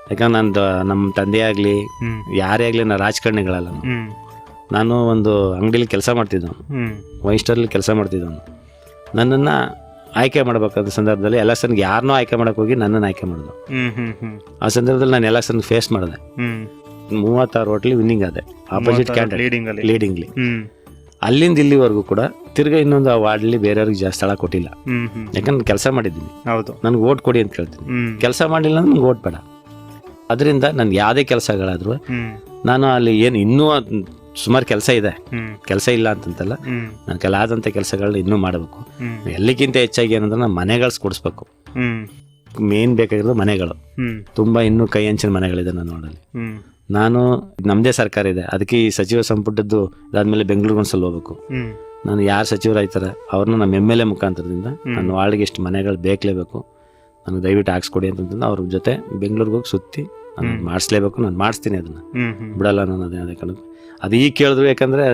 S4: ಯಾಕಂದ್ರೆ ನಮ್ಮ ತಂದೆ ಆಗ್ಲಿ ಯಾರೇ ಆಗ್ಲಿ ನಾ ರಾಜಕಾರಣಿಗಳಲ್ಲ. ನಾನು ಒಂದು ಅಂಗಡಿಲಿ ಕೆಲಸ ಮಾಡ್ತಿದ್ದವನು, ವೈನ್ ಸ್ಟಾರಲ್ಲಿ ಕೆಲಸ ಮಾಡ್ತಿದ್ದವನು. ನನ್ನನ್ನ ಆಯ್ಕೆ ಮಾಡ್ಬೇಕಾದ ಸಂದರ್ಭದಲ್ಲಿ ಎಲೆಕ್ಷನ್ಗೆ ಯಾರನ್ನೋ ಆಯ್ಕೆ ಮಾಡಕ್ ಹೋಗಿ ನನ್ನನ್ನು ಆಯ್ಕೆ ಮಾಡಿದ್ರು. ಆ ಸಂದರ್ಭದಲ್ಲಿ ನಾನು ಎಲೆಕ್ಷನ್ ಫೇಸ್ ಮಾಡಿದೆ. 36 ಹೋಟ್ಲಿ ವಿನ್ನಿಂಗ್ ಆದೆ, ಆಪೋಸಿಟ್ ಕ್ಯಾಂಡಿಡೇಟ್ ಲೀಡಿಂಗ್ಲಿ. ಅಲ್ಲಿಂದ ಇಲ್ಲಿವರೆಗೂ ಕೂಡ ತಿರ್ಗಾ ಇನ್ನೊಂದು ಆ ವಾರ್ಡ್ಲಿ ಬೇರೆಯವ್ರಿಗೆ ಜಾಸ್ತಿ ಸ್ಥಳ ಕೊಟ್ಟಿಲ್ಲ. ಯಾಕಂದ್ರೆ ಕೆಲಸ ಮಾಡಿದ್ದೀನಿ, ನನ್ಗೆ ಓಟ್ ಕೊಡಿ ಅಂತ ಕೇಳ್ತೀನಿ. ಕೆಲಸ ಮಾಡಿಲ್ಲ ಅಂದ್ರೆ ನಂಗೆ ಓಟ್ ಬೇಡ. ಅದರಿಂದ ನನ್ಗೆ ಯಾವುದೇ ಕೆಲಸಗಳಾದ್ರೂ ನಾನು ಅಲ್ಲಿ ಏನು ಇನ್ನೂ ಸುಮಾರು ಕೆಲಸ ಇದೆ, ಕೆಲಸ ಇಲ್ಲ ಅಂತಂತಲ್ಲ, ನನ್ನ ಆದಂಥ ಕೆಲಸಗಳನ್ನ ಇನ್ನೂ ಮಾಡಬೇಕು. ಎಲ್ಲಕ್ಕಿಂತ ಹೆಚ್ಚಾಗಿ ಏನಂದ್ರೆ ನಾನು ಮನೆಗಳು ಕೊಡಿಸ್ಬೇಕು. ಮೇನ್ ಬೇಕಾಗಿರೋದು ಮನೆಗಳು. ತುಂಬಾ ಇನ್ನೂ ಕೈ ಹಂಚಿನ ಮನೆಗಳಿದೆ ನನ್ನ ವಾರ್ಡಲ್ಲಿ. ನಾನು ನಮ್ದೇ ಸರ್ಕಾರ ಇದೆ, ಅದಕ್ಕೆ ಈ ಸಚಿವ ಸಂಪುಟದ್ದು ಅದಾದ್ಮೇಲೆ ಬೆಂಗಳೂರಿಗೆ ಒಂದ್ಸಲ ಹೋಗ್ಬೇಕು. ನಾನು ಯಾರು ಸಚಿವರಾಯ್ತಾರೆ ಅವ್ರನ್ನ ನಮ್ಮ MLA ಮುಖಾಂತರದಿಂದ ನನ್ನ ವಾರ್ಡ್ಗೆ ಎಷ್ಟು ಮನೆಗಳು ಬೇಕಲೇಬೇಕು, ನನಗೆ ದಯವಿಟ್ಟು ಹಾಕ್ಸ್ಕೊಡಿ ಅಂತಂದ್ರೆ ಅವ್ರ ಜೊತೆ ಬೆಂಗಳೂರಿಗೆ ಹೋಗಿ ಸುತ್ತಿ ನಾನು ಮಾಡಿಸ್ಲೇಬೇಕು. ನಾನು ಮಾಡಿಸ್ತೀನಿ, ಅದನ್ನ ಬಿಡಲ್ಲ ನಾನು. ಅದೇ ಕಾರಣಕ್ಕೆ ಅದು ಈಗ ಕೇಳಿದ್ರು, ಯಾಕಂದ್ರೆ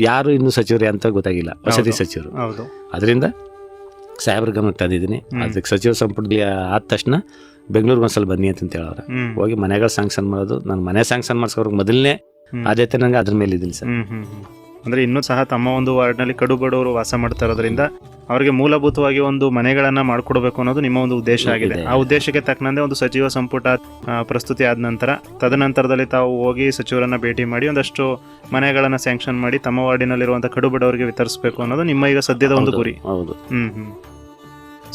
S4: ಯಾರು ಇನ್ನೂ ಸಚಿವರು ಅಂತ ಗೊತ್ತಾಗಿಲ್ಲ, ವಸತಿ ಸಚಿವರು. ಅದರಿಂದ ಸಾಹೇಬ್ರ ಗಮನಕ್ಕೆ ತಂದಿದ್ದೀನಿ. ಅದಕ್ಕೆ ಸಚಿವ ಸಂಪುಟದಲ್ಲಿ ಆದ ತಕ್ಷಣ ಬೆಂಗಳೂರಿಗೆ ಒಂದ್ಸಲ ಬನ್ನಿ ಅಂತ ಹೇಳೋರೆ. ಹೋಗಿ ಮನೆಗಳು ಸ್ಯಾಂಕ್ಷನ್ ಮಾಡೋದು, ನಾನು ಮನೆ ಸ್ಯಾಂಕ್ಷನ್ ಮಾಡಿಸ್ಕೋರ್ಗೆ ಮೊದಲನೇ ಆದ್ಯತೆ ನಂಗೆ ಅದ್ರ ಮೇಲೆ ಇದ್ದೀನಿ ಸರ್.
S3: ಅಂದ್ರೆ ಇನ್ನೂ ಸಹ ತಮ್ಮ ಒಂದು ವಾರ್ಡ್ನಲ್ಲಿ ಕಡು ಬಡವರು ವಾಸ ಮಾಡ್ತಾ ಇರೋದ್ರಿಂದ ಅವರಿಗೆ ಮೂಲಭೂತವಾಗಿ ಒಂದು ಮನೆಗಳನ್ನ ಮಾಡ್ಕೊಡ್ಬೇಕು ಅನ್ನೋದು ನಿಮ್ಮ ಒಂದು ಉದ್ದೇಶ ಆಗಿದೆ. ಆ ಉದ್ದೇಶಕ್ಕೆ ತಕ್ಕಂತೆ ಒಂದು ಸಚಿವ ಸಂಪುಟ ಪ್ರಸ್ತುತಿ ಆದ ನಂತರ ತದನಂತರದಲ್ಲಿ ತಾವು ಹೋಗಿ ಸಚಿವರನ್ನ ಭೇಟಿ ಮಾಡಿ ಒಂದಷ್ಟು ಮನೆಗಳನ್ನ ಸ್ಯಾಂಕ್ಷನ್ ಮಾಡಿ ತಮ್ಮ ವಾರ್ಡಿನಲ್ಲಿರುವಂತಹ ಕಡು ಬಡವರಿಗೆ ವಿತರಿಸಬೇಕು ಅನ್ನೋದು ನಿಮ್ಮ ಈಗ ಸದ್ಯದ ಒಂದು ಗುರಿ.
S4: ಹೌದು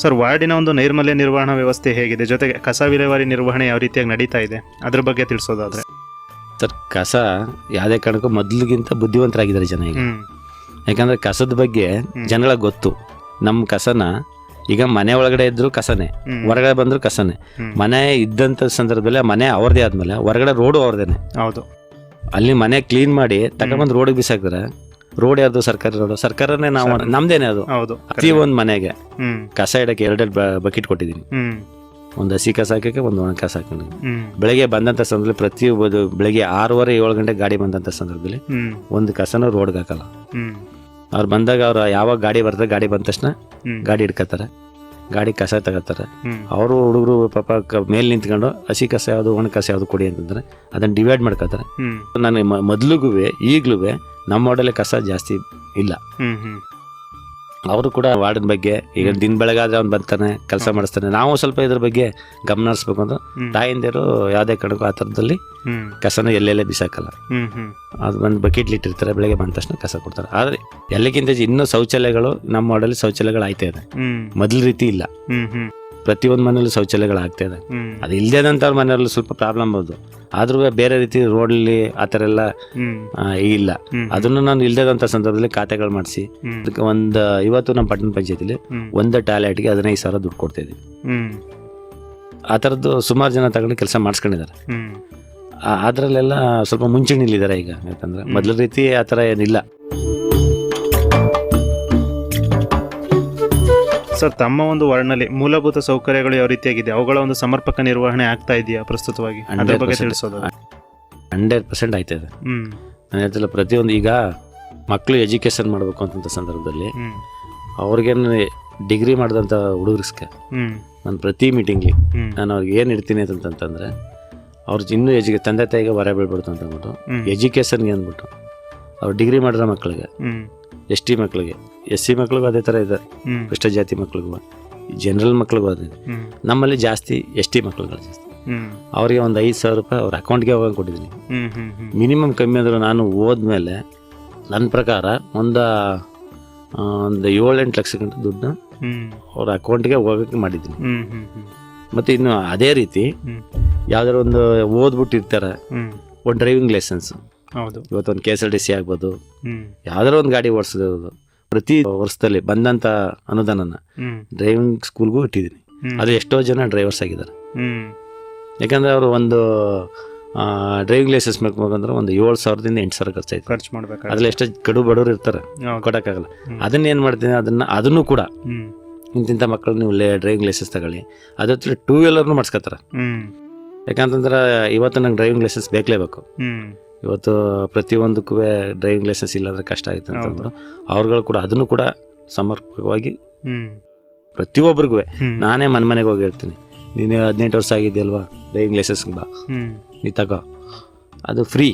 S3: ಸರ್, ವಾರ್ಡಿನ ಒಂದು ನೈರ್ಮಲ್ಯ ನಿರ್ವಹಣಾ ವ್ಯವಸ್ಥೆ ಹೇಗಿದೆ, ಜೊತೆಗೆ ಕಸ ವಿಲೇವಾರಿ ನಿರ್ವಹಣೆ ಯಾವ ರೀತಿಯಾಗಿ ನಡೀತಾ ಇದೆ, ಅದ್ರ ಬಗ್ಗೆ ತಿಳಿಸೋದಾದ್ರೆ?
S4: ಸರ್, ಕಸ ಯಾವುದೇ ಕಾರಣಕ್ಕೂ ಮೊದಲಿಗಿಂತ ಬುದ್ಧಿವಂತರಾಗಿದ್ದಾರೆ ಜನ ಈಗ. ಯಾಕಂದ್ರೆ ಕಸದ ಬಗ್ಗೆ ಜನಗಳಿಗೆ ಗೊತ್ತು. ನಮ್ಮ ಕಸನ ಈಗ ಮನೆ ಒಳಗಡೆ ಇದ್ರು ಕಸನೇ, ಹೊರಗಡೆ ಬಂದ್ರು ಕಸನೇ. ಮನೆ ಇದ್ದಂತ ಸಂದರ್ಭದಲ್ಲಿ ಮನೆ ಅವ್ರದೇ ಆದ್ಮೇಲೆ ಹೊರಗಡೆ ರೋಡು ಅವ್ರದೇನೆ.
S3: ಹೌದು.
S4: ಅಲ್ಲಿ ಮನೆ ಕ್ಲೀನ್ ಮಾಡಿ ತಗೊಂಡ್ಬಂದು ರೋಡಿಗೆ ಬಿಸಾಕ್ತಾರೆ. ರೋಡ್ ಯಾರ್ದು? ಸರ್ಕಾರಿ ರೋಡ್, ಸರ್ಕಾರನೇ ನಾವು ನಮ್ದೇನೆ ಅದು. ಪ್ರತಿ ಒಂದ್ ಮನೆಗೆ ಕಸ ಇಡಕ್ಕೆ 2 ಬಕೆಟ್ ಕೊಟ್ಟಿದ್ದೀನಿ. ಒಂದು ಹಸಿ ಕಸ ಹಾಕಕ್ಕೆ, ಒಂದು ಒಣ ಕಸ ಹಾಕೊಂಡಿದ್ದೀನಿ. ಬೆಳಗ್ಗೆ ಬಂದಂತ ಸಂದರ್ಭದಲ್ಲಿ ಪ್ರತಿ ಬೆಳಗ್ಗೆ 6:30-7 ಗಂಟೆ ಗಾಡಿ ಬಂದಂತ ಸಂದರ್ಭದಲ್ಲಿ ಒಂದು ಕಸನ ರೋಡ್ಗೆ ಹಾಕಲ್ಲ. ಅವ್ರು ಬಂದಾಗ ಅವ್ರು ಯಾವಾಗ ಗಾಡಿ ಬರ್ತಾರೆ, ಗಾಡಿ ಬಂದ ತಕ್ಷಣ ಗಾಡಿ ಹಿಡ್ಕತಾರೆ, ಗಾಡಿ ಕಸ ತಗೋತಾರೆ. ಅವರು ಹುಡುಗರು ಪಾಪ ಮೇಲೆ ನಿಂತ್ಕೊಂಡು ಹಸಿ ಕಸ ಯಾವುದು ಒಣ ಕಸ ಯಾವುದು ಕೊಡಿ ಅಂತಂದ್ರೆ ಅದನ್ನ ಡಿವೈಡ್ ಮಾಡ್ಕೋತಾರೆ. ನಾನು ಮೊದ್ಲಿಗೂ ಈಗ್ಲೂ ನಮ್ಮ ವಾರ್ಡಲ್ಲಿ ಕಸ ಜಾಸ್ತಿ ಇಲ್ಲ.
S3: ಹ್ಮ್
S4: ಅವರು ಕೂಡ ವಾರ್ಡನ್ ಬಗ್ಗೆ ಈಗ ದಿನ ಬೆಳಗಾದ್ರೆ ಅವ್ನು ಬರ್ತಾನೆ, ಕೆಲಸ ಮಾಡಿಸ್ತಾನೆ. ನಾವು ಸ್ವಲ್ಪ ಇದ್ರ ಬಗ್ಗೆ ಗಮನ ಹರಿಸ್ಬೇಕು ಅಂದ್ರೆ ತಾಯಿಂದಿರು ಯಾವುದೇ ಕಾರಣಕ್ಕೂ ಆ ಥರದಲ್ಲಿ ಕಸನ ಎಲ್ಲೆಲ್ಲೇ ಬಿಸಾಕಲ್ಲ. ಅದು ಒಂದು ಬಕೆಟ್ಲಿ ಇಟ್ಟಿರ್ತಾರೆ, ಬೆಳಗ್ಗೆ ಬಂದ ತಕ್ಷಣ ಕಸ ಕೊಡ್ತಾರೆ. ಆದರೆ ಎಲ್ಲಕ್ಕಿಂತ ಇನ್ನೂ ಶೌಚಾಲಯಗಳು ನಮ್ಮ ವಾರ್ಡಲ್ಲಿ ಶೌಚಾಲಯಗಳು ಆಯ್ತಾ ಇದೆ, ಮೊದಲ ರೀತಿ ಇಲ್ಲ. ಪ್ರತಿಯೊಂದು ಮನೆಯಲ್ಲೂ ಶೌಚಾಲಯಗಳು ಆಗ್ತಾ ಇದೆ. ಅದು ಇಲ್ಲದೇದಂಥವ್ರ ಮನೆಯಲ್ಲೂ ಸ್ವಲ್ಪ ಪ್ರಾಬ್ಲಮ್ ಹೌದು, ಆದ್ರೂ ಬೇರೆ ರೀತಿ ರೋಡಲ್ಲಿ ಆ ಥರ ಎಲ್ಲ ಇಲ್ಲ. ಅದನ್ನು ನಾನು ಇಲ್ದೇದಂಥ ಸಂದರ್ಭದಲ್ಲಿ ಖಾತೆಗಳು ಮಾಡಿಸಿ ಅದಕ್ಕೆ ಇವತ್ತು ನಮ್ಮ ಪಟ್ಟಣ ಪಂಚಾಯತಿಲಿ ಒಂದು ಟಾಯ್ಲೆಟ್ಗೆ 15,000 ದುಡ್ಡು ಕೊಡ್ತಾ ಇದ್ದೀವಿ. ಆ ಥರದ್ದು ಸುಮಾರು ಜನ ತಗೊಂಡು ಕೆಲಸ ಮಾಡಿಸ್ಕೊಂಡಿದ್ದಾರೆ. ಅದರಲ್ಲೆಲ್ಲ ಸ್ವಲ್ಪ ಮುಂಚೂಣಿಲಿದ್ದಾರೆ ಈಗ, ಯಾಕಂದ್ರೆ ಮೊದಲ ರೀತಿ ಆ ಥರ ಏನಿಲ್ಲ.
S3: ಸರ್, ತಮ್ಮ ಒಂದು ವಾರ್ಡ್ನಲ್ಲಿ ಮೂಲಭೂತ ಸೌಕರ್ಯಗಳು ಯಾವ ರೀತಿಯಾಗಿದೆ, ಅವುಗಳ ಒಂದು ಸಮರ್ಪಕ ನಿರ್ವಹಣೆ ಆಗ್ತಾ ಇದೆಯಾ ಪ್ರಸ್ತುತವಾಗಿ? ಅದ್ರ ಬಗ್ಗೆ ತಿಳಿಸೋದು.
S4: 100% ಆಯ್ತದೆ. ನಾನು ಹೇಳ್ತಿಲ್ಲ, ಪ್ರತಿಯೊಂದು ಈಗ ಮಕ್ಕಳು ಎಜುಕೇಶನ್ ಮಾಡಬೇಕು ಅಂತಂತ ಸಂದರ್ಭದಲ್ಲಿ ಅವ್ರಿಗೇನು ಡಿಗ್ರಿ ಮಾಡಿದಂಥ ಹುಡುಗರಿಗೆ ನಾನು ಪ್ರತಿ ಮೀಟಿಂಗ್ಲಿ ನಾನು ಅವ್ರಿಗೆ ಏನು ಇಡ್ತೀನಿ ಅಂತಂತಂದರೆ ಅವ್ರಿಗೆ ಇನ್ನೂ ತಂದೆ ತಾಯಿಗೆ ಹೊರ ಬೀಳ್ಬಿಡ್ತು ಅಂತ ಅಂದ್ಬಿಟ್ಟು ಎಜುಕೇಷನ್ಗೆ ಅಂದ್ಬಿಟ್ಟು ಅವ್ರು ಡಿಗ್ರಿ ಮಾಡಿರೋ ಮಕ್ಕಳಿಗೆ, ST ಮಕ್ಕಳಿಗೆ, SC ಮಕ್ಳಿಗೂ ಅದೇ ಥರ ಇದೆ, ಕಷ್ಟ ಜಾತಿ ಮಕ್ಳಿಗೂ, ಜನರಲ್ ಮಕ್ಳಿಗೂ ಅದೇ. ನಮ್ಮಲ್ಲಿ ಜಾಸ್ತಿ ST ಮಕ್ಳುಗಳು ಜಾಸ್ತಿ. ಅವ್ರಿಗೆ ಒಂದು 5,000 ರೂಪಾಯಿ ಅವ್ರ ಅಕೌಂಟ್ಗೆ ಹೋಗಂಗೆ ಕೊಟ್ಟಿದ್ದೀನಿ. ಮಿನಿಮಮ್ ಕಮ್ಮಿ ಅಂದ್ರೆ ನಾನು ಹೋದ್ಮೇಲೆ ನನ್ನ ಪ್ರಕಾರ ಒಂದು 7-8 ಲಕ್ಷ ಗಂಟೆ ದುಡ್ಡು ಅವ್ರ ಅಕೌಂಟ್ಗೆ ಹೋಗೋಕ್ಕೆ ಮಾಡಿದ್ದೀನಿ. ಮತ್ತು ಇನ್ನು ಅದೇ ರೀತಿ ಯಾವ್ದಾರು ಒಂದು ಓದ್ಬಿಟ್ಟಿರ್ತಾರೆ, ಒಂದು ಡ್ರೈವಿಂಗ್ ಲೈಸೆನ್ಸ್, ಇವತ್ತೊಂದು KSRTC ಆಗ್ಬೋದು, ಯಾವ್ದಾರು ಒಂದು ಗಾಡಿ ಓಡಿಸೋದು, ಪ್ರತಿ ವರ್ಷದಲ್ಲಿ ಬಂದಂಥ ಅನುದಾನನ ಡ್ರೈವಿಂಗ್ ಸ್ಕೂಲ್ಗೂ ಇಟ್ಟಿದ್ದೀನಿ. ಅದು ಎಷ್ಟೋ ಜನ ಡ್ರೈವರ್ಸ್ ಆಗಿದ್ದಾರೆ. ಯಾಕಂದರೆ ಅವರು ಒಂದು ಡ್ರೈವಿಂಗ್ ಲೈಸೆನ್ಸ್ ಬೇಕಂದ್ರೆ ಒಂದು 7,000ದಿಂದ 8,000 ಖರ್ಚು ಮಾಡ್ಬೇಕು. ಅದ್ರಲ್ಲಿ ಎಷ್ಟೋ ಕಡು ಬಡವರು ಇರ್ತಾರೆ, ಕೊಡೋಕ್ಕಾಗಲ್ಲ. ಅದನ್ನೇನು ಮಾಡ್ತೀನಿ, ಅದನ್ನು ಕೂಡ ಇಂತಿಂಥ ಮಕ್ಕಳು ನೀವು ಡ್ರೈವಿಂಗ್ ಲೈಸೆನ್ಸ್ ತಗೊಳ್ಳಿ, ಅದ್ರ 2 ವೀಲರ್ನು ಮಾಡಿಸ್ಕೊತಾರೆ. ಯಾಕಂತಂದ್ರೆ ಇವತ್ತು ನಂಗೆ ಡ್ರೈವಿಂಗ್ ಲೈಸೆನ್ಸ್ ಬೇಕಲೇಬೇಕು. ಇವತ್ತು ಪ್ರತಿಯೊಂದಕ್ಕೂ ಡ್ರೈವಿಂಗ್ ಲೈಸೆನ್ಸ್ ಇಲ್ಲಾಂದ್ರೆ ಕಷ್ಟ ಆಯ್ತು ಅಂತಂದ್ರು ಅವ್ರುಗಳು ಕೂಡ ಅದನ್ನು ಕೂಡ ಸಮರ್ಪಕವಾಗಿ ಪ್ರತಿಯೊಬ್ಬರಿಗೂ ನಾನೇ ಮನೆಗೆ ಹೋಗಿ ಹೇಳ್ತೀನಿ, ನೀನು 18 ವರ್ಷ ಆಗಿದೆಯಲ್ವಾ, ಡ್ರೈವಿಂಗ್ ಲೈಸೆನ್ಸ್ ಬಾ, ನೀ ತಗೋ, ಅದು ಫ್ರೀ,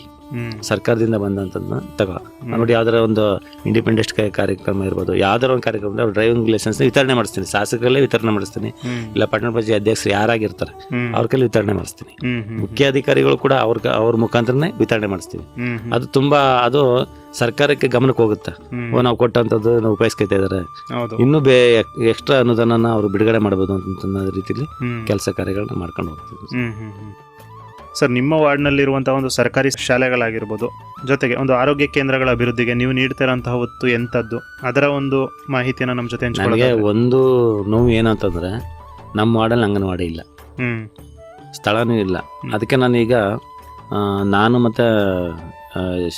S4: ಸರ್ಕಾರದಿಂದ ಬಂದಂಥದ್ದನ್ನ ತಗೋ. ನೋಡಿ ಯಾವ್ದಾರ ಒಂದು ಇಂಡಿಪೆಂಡೆನ್ಸ್ ಕಾರ್ಯಕ್ರಮ ಇರ್ಬೋದು, ಯಾವ್ದಾರ ಒಂದು ಕಾರ್ಯಕ್ರಮ ಅವ್ರು ಡ್ರೈವಿಂಗ್ ಲೈಸೆನ್ಸ್ ವಿತರಣೆ ಮಾಡಿಸ್ತೀನಿ, ಶಾಸಕರಲ್ಲೇ ವಿತರಣೆ ಮಾಡಿಸ್ತೀನಿ, ಇಲ್ಲ ಪಟ್ಟಣ ಪಂಚಾಯತ್ ಅಧ್ಯಕ್ಷರು ಯಾರಾಗಿರ್ತಾರೆ ಅವ್ರ ಕೈಲಿ ವಿತರಣೆ ಮಾಡಿಸ್ತೀನಿ. ಮುಖ್ಯ ಅಧಿಕಾರಿಗಳು ಕೂಡ ಅವ್ರ ಮುಖಾಂತರನೇ ವಿತರಣೆ ಮಾಡಿಸ್ತೀವಿ. ಅದು ತುಂಬಾ ಅದು ಸರ್ಕಾರಕ್ಕೆ ಗಮನಕ್ಕೆ ಹೋಗುತ್ತೆ. ನಾವು ಕೊಟ್ಟಂಥದ್ದು ನಾವು ಉಪಯೋಗಿಸ್ಕೊತಾ ಇದ್ದಾರೆ, ಇನ್ನೂ ಎಕ್ಸ್ಟ್ರಾ ಅನುದಾನನ ಅವರು ಬಿಡುಗಡೆ ಮಾಡ್ಬೋದು ಅಂತ ರೀತಿಯಲ್ಲಿ ಕೆಲಸ ಕಾರ್ಯಗಳನ್ನ ಮಾಡ್ಕೊಂಡು ಹೋಗ್ತೀವಿ.
S3: ಸರ್, ನಿಮ್ಮ ವಾರ್ಡ್ನಲ್ಲಿರುವಂತಹ ಒಂದು ಸರ್ಕಾರಿ ಶಾಲೆಗಳಾಗಿರ್ಬೋದು, ಜೊತೆಗೆ ಒಂದು ಆರೋಗ್ಯ ಕೇಂದ್ರಗಳ ಅಭಿವೃದ್ಧಿಗೆ ನೀವು ನೀಡ್ತಿರೋಂತಹ ಹೊತ್ತು ಎಂಥದ್ದು, ಅದರ ಒಂದು ಮಾಹಿತಿಯನ್ನು ನಮ್ಮ ಜೊತೆ
S4: ನನಗೆ ಒಂದು ನೋವು ಏನಂತಂದರೆ ನಮ್ಮ ವಾರ್ಡಲ್ಲಿ ಅಂಗನವಾಡಿ ಇಲ್ಲ, ಸ್ಥಳನೂ ಇಲ್ಲ. ಅದಕ್ಕೆ ನಾನೀಗ ನಾನು ಮತ್ತು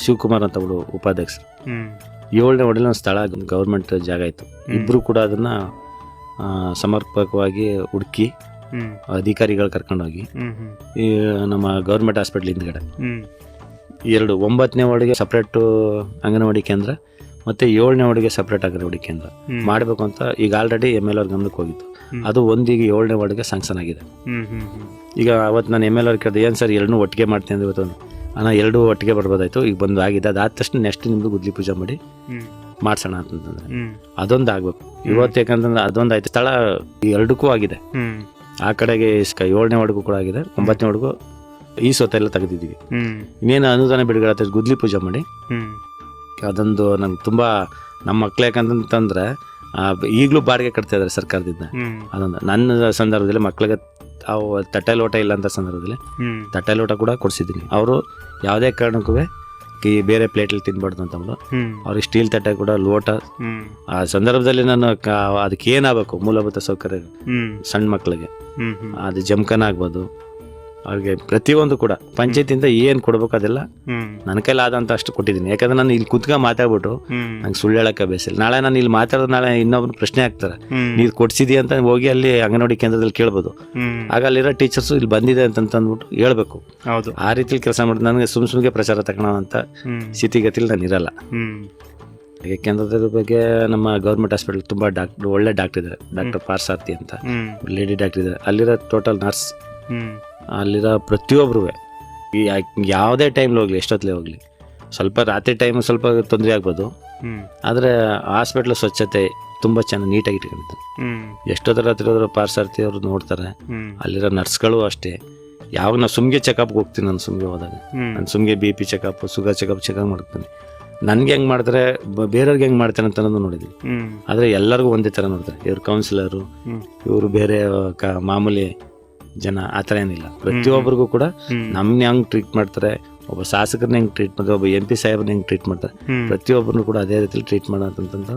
S4: ಶಿವಕುಮಾರ್ ಅಂತ ಬಿಡು ಉಪಾಧ್ಯಕ್ಷರು 7ನೇ ವಾರ್ಡಲ್ಲಿ ಒಂದು ಸ್ಥಳ ಗೌರ್ಮೆಂಟ್ ಜಾಗ ಇತ್ತು. ಇಬ್ಬರು ಕೂಡ ಅದನ್ನು ಸಮರ್ಪಕವಾಗಿ ಹುಡುಕಿ ಅಧಿಕಾರಿಗಳು ಕರ್ಕೊಂಡೋಗಿ ಈ ನಮ್ಮ ಗೌರ್ಮೆಂಟ್ ಹಾಸ್ಪಿಟ್ಲ್ ಹಿಂದ್ಗಡೆ 9ನೇ ವಾರ್ಡ್ಗೆ ಸಪ್ರೇಟು ಅಂಗನವಾಡಿ ಕೇಂದ್ರ ಮತ್ತು 7ನೇ ವಾರ್ಡ್ಗೆ ಸಪ್ರೇಟ್ ಅಂಗನವಾಡಿ ಕೇಂದ್ರ ಮಾಡಬೇಕು ಅಂತ ಈಗ ಆಲ್ರೆಡಿ MLA ಅವ್ರ ಗಮನಕ್ಕೆ ಹೋಗಿತ್ತು. ಅದು ಈಗ 7ನೇ ವಾರ್ಡ್ಗೆ ಸ್ಯಾಂಕ್ಷನ್ ಆಗಿದೆ. ಈಗ ಅವತ್ತು ನಾನು MLA ಅವ್ರು ಕೇಳಿದೆ, ಏನು ಸರ್ 2 ಒಟ್ಟಿಗೆ ಮಾಡ್ತೀನಿ ಅಂದ್ರೆ ಇವತ್ತು ಅಣ್ಣ 2 ಒಟ್ಟಿಗೆ ಬರ್ಬೋದಾಯ್ತು, ಈಗ ಬಂದು ಆಗಿದೆ, ಅದಾದ ತಕ್ಷಣ ನೆಕ್ಸ್ಟ್ ನಿಮ್ಮದು ಗುದ್ಲಿ ಪೂಜೆ ಮಾಡಿ ಮಾಡ್ಸೋಣ ಅಂತಂದ್ರೆ ಅದೊಂದು ಆಗ್ಬೇಕು ಇವತ್ತು. ಯಾಕಂತಂದ್ರೆ ಅದೊಂದು ಆಯ್ತು, ಸ್ಥಳ 2ಕ್ಕೂ ಆಗಿದೆ. ಆ ಕಡೆಗೆ 7ನೇ ವಾರ್ಡ್ಗೂ ಕೂಡ ಆಗಿದೆ, 9ನೇ ವಾರ್ಡ್ಗೂ ಈ ಸೊತ್ತೆಲ್ಲ ತೆಗೆದಿದ್ದೀವಿ. ಇನ್ನೇನು ಅನುದಾನ ಬಿಡುಗಡೆ ಗುದ್ಲಿ ಪೂಜೆ ಮಾಡಿ ಅದೊಂದು ನಂಗೆ ತುಂಬ ನಮ್ಮ ಮಕ್ಳು, ಯಾಕಂತಂದ್ರೆ ಈಗಲೂ ಬಾಡಿಗೆ ಕಟ್ತಾ ಇದ್ದಾರೆ ಸರ್ಕಾರದಿಂದ. ಅದೊಂದು ನನ್ನ ಸಂದರ್ಭದಲ್ಲಿ ಮಕ್ಳಿಗೆ ಅವು ತಟ್ಟೆ ಲೋಟ ಇಲ್ಲ ಅಂತ ಸಂದರ್ಭದಲ್ಲಿ ತಟ್ಟೆ ಲೋಟ ಕೂಡ ಕೊಡಿಸಿದ್ದೀನಿ. ಅವರು ಯಾವುದೇ ಕಾರಣಕ್ಕೂ ಬೇರೆ ಪ್ಲೇಟಲ್ಲಿ ತಿನ್ಬಾರ್ದು ಅಂತಂದು ಅವ್ರಿಗೆ ಸ್ಟೀಲ್ ತಟ್ಟೆ ಕೂಡ ಲೋಟ. ಆ ಸಂದರ್ಭದಲ್ಲಿ ನಾನು ಅದಕ್ಕೆ ಏನಾಗಬೇಕು ಮೂಲಭೂತ ಸೌಕರ್ಯ ಸಣ್ಣ ಮಕ್ಕಳಿಗೆ, ಅದು ಜಮ್ಕನ ಆಗ್ಬೋದು, ಅವ್ರಿಗೆ ಪ್ರತಿಯೊಂದು ಕೂಡ ಪಂಚಾಯತಿಂದ ಏನು ಕೊಡ್ಬೇಕು ಅದೆಲ್ಲ ನನ್ನ ಕೈಲಿ ಆದಂತ ಅಷ್ಟು ಕೊಟ್ಟಿದ್ದೀನಿ. ಯಾಕಂದ್ರೆ ನಾನು ಇಲ್ಲಿ ಕುತ್ಕ ಮಾತಾಡ್ಬಿಟ್ಟು ನಂಗೆ ಸುಳ್ಳು ಹೇಳಕ್ಕೆ ಬೇಸಿಲ್ಲ. ನಾಳೆ ನಾನು ಇಲ್ಲಿ ಮಾತಾಡೋದು ನಾಳೆ ಇನ್ನೊಬ್ರು ಪ್ರಶ್ನೆ ಆಗ್ತಾರೆ, ನೀರು ಕೊಡ್ಸಿದಿ ಅಂತ ಹೋಗಿ ಅಲ್ಲಿ ಅಂಗನವಾಡಿ ಕೇಂದ್ರದಲ್ಲಿ ಕೇಳ್ಬೋದು. ಆಗ ಅಲ್ಲಿರೋ ಟೀಚರ್ಸು ಇಲ್ಲಿ ಬಂದಿದೆ ಅಂತಂದ್ಬಿಟ್ಟು ಹೇಳ್ಬೇಕು. ಆ ರೀತಿಲಿ ಕೆಲಸ ಮಾಡಿ ನನಗೆ ಸುಮ್ಗೆ ಪ್ರಚಾರ ತಗೊಳ್ಳೋ ಅಂತ ಸ್ಥಿತಿಗತಿಲಿ ನಾನು ಇರಲ್ಲ. ಕೇಂದ್ರದ ಬಗ್ಗೆ ನಮ್ಮ ಗೌರ್ಮೆಂಟ್ ಹಾಸ್ಪಿಟಲ್ ತುಂಬ ಒಳ್ಳೆ ಡಾಕ್ಟರ್ ಇದ್ದಾರೆ, ಡಾಕ್ಟರ್ ಪಾರ್ಸಾರ್ಥಿ ಅಂತ ಲೇಡಿ ಡಾಕ್ಟರ್ ಇದ್ದಾರೆ. ಅಲ್ಲಿರೋ ಟೋಟಲ್ ನರ್ಸ್, ಅಲ್ಲಿರೋ ಪ್ರತಿಯೊಬ್ಬರು ಯಾವುದೇ ಟೈಮ್ಲಿ ಹೋಗಲಿ, ಎಷ್ಟೊತ್ತಲೇ ಹೋಗಲಿ, ಸ್ವಲ್ಪ ರಾತ್ರಿ ಟೈಮು ಸ್ವಲ್ಪ ತೊಂದರೆ ಆಗ್ಬೋದು, ಆದರೆ ಹಾಸ್ಪಿಟ್ಲ್ ಸ್ವಚ್ಛತೆ ತುಂಬ ಚೆನ್ನಾಗಿ ನೀಟಾಗಿ ಇಟ್ಕೊಂಡಿರ್ತಾರೆ. ಎಷ್ಟೊತ್ತರ ಹತ್ರ ಹೋದ್ರು ಪಾರ್ಸಾರ್ಥಿ ಅವರು ನೋಡ್ತಾರೆ, ಅಲ್ಲಿರೋ ನರ್ಸ್ಗಳು ಅಷ್ಟೇ. ಯಾವಾಗ ನಾವು ಸುಮ್ಗೆ ಚೆಕಪ್ಗೆ ಹೋಗ್ತೀನಿ, ನಾನು ಸುಮ್ಗೆ ಹೋದಾಗ ನಾನು ಸುಮ್ಗೆ BP ಚೆಕಪ್, ಶುಗರ್ ಚೆಕಪ್ ಮಾಡ್ತೀನಿ. ನನಗೆ ಹೆಂಗೆ ಮಾಡ್ತಾರೆ, ಬೇರೆಯವ್ರಿಗೆ ಹೆಂಗೆ ಮಾಡ್ತಾರೆ ಅಂತ ಅನ್ನೋದು ನೋಡಿದ್ವಿ. ಆದರೆ ಎಲ್ಲರಿಗೂ ಒಂದೇ ಥರ ನೋಡ್ತಾರೆ. ಇವ್ರು ಕೌನ್ಸಿಲರು, ಇವರು ಬೇರೆ ಮಾಮೂಲಿ ಜನ ಆ ಥರ ಏನಿಲ್ಲ. ಪ್ರತಿಯೊಬ್ಬರಿಗೂ ಕೂಡ ನಮ್ನ ಹೆಂಗೆ ಟ್ರೀಟ್ ಮಾಡ್ತಾರೆ, ಒಬ್ಬ ಶಾಸಕರನ್ನ ಹೆಂಗೆ ಟ್ರೀಟ್ ಮಾಡ್ತಾರೆ, ಒಬ್ಬ MP ಸಾಹೇಬ್ರನ್ನ ಹೆಂಗೆ ಟ್ರೀಟ್ ಮಾಡ್ತಾರೆ, ಪ್ರತಿಯೊಬ್ಬರನ್ನು ಕೂಡ ಅದೇ ರೀತಿಲಿ ಟ್ರೀಟ್ ಮಾಡೋದಂತ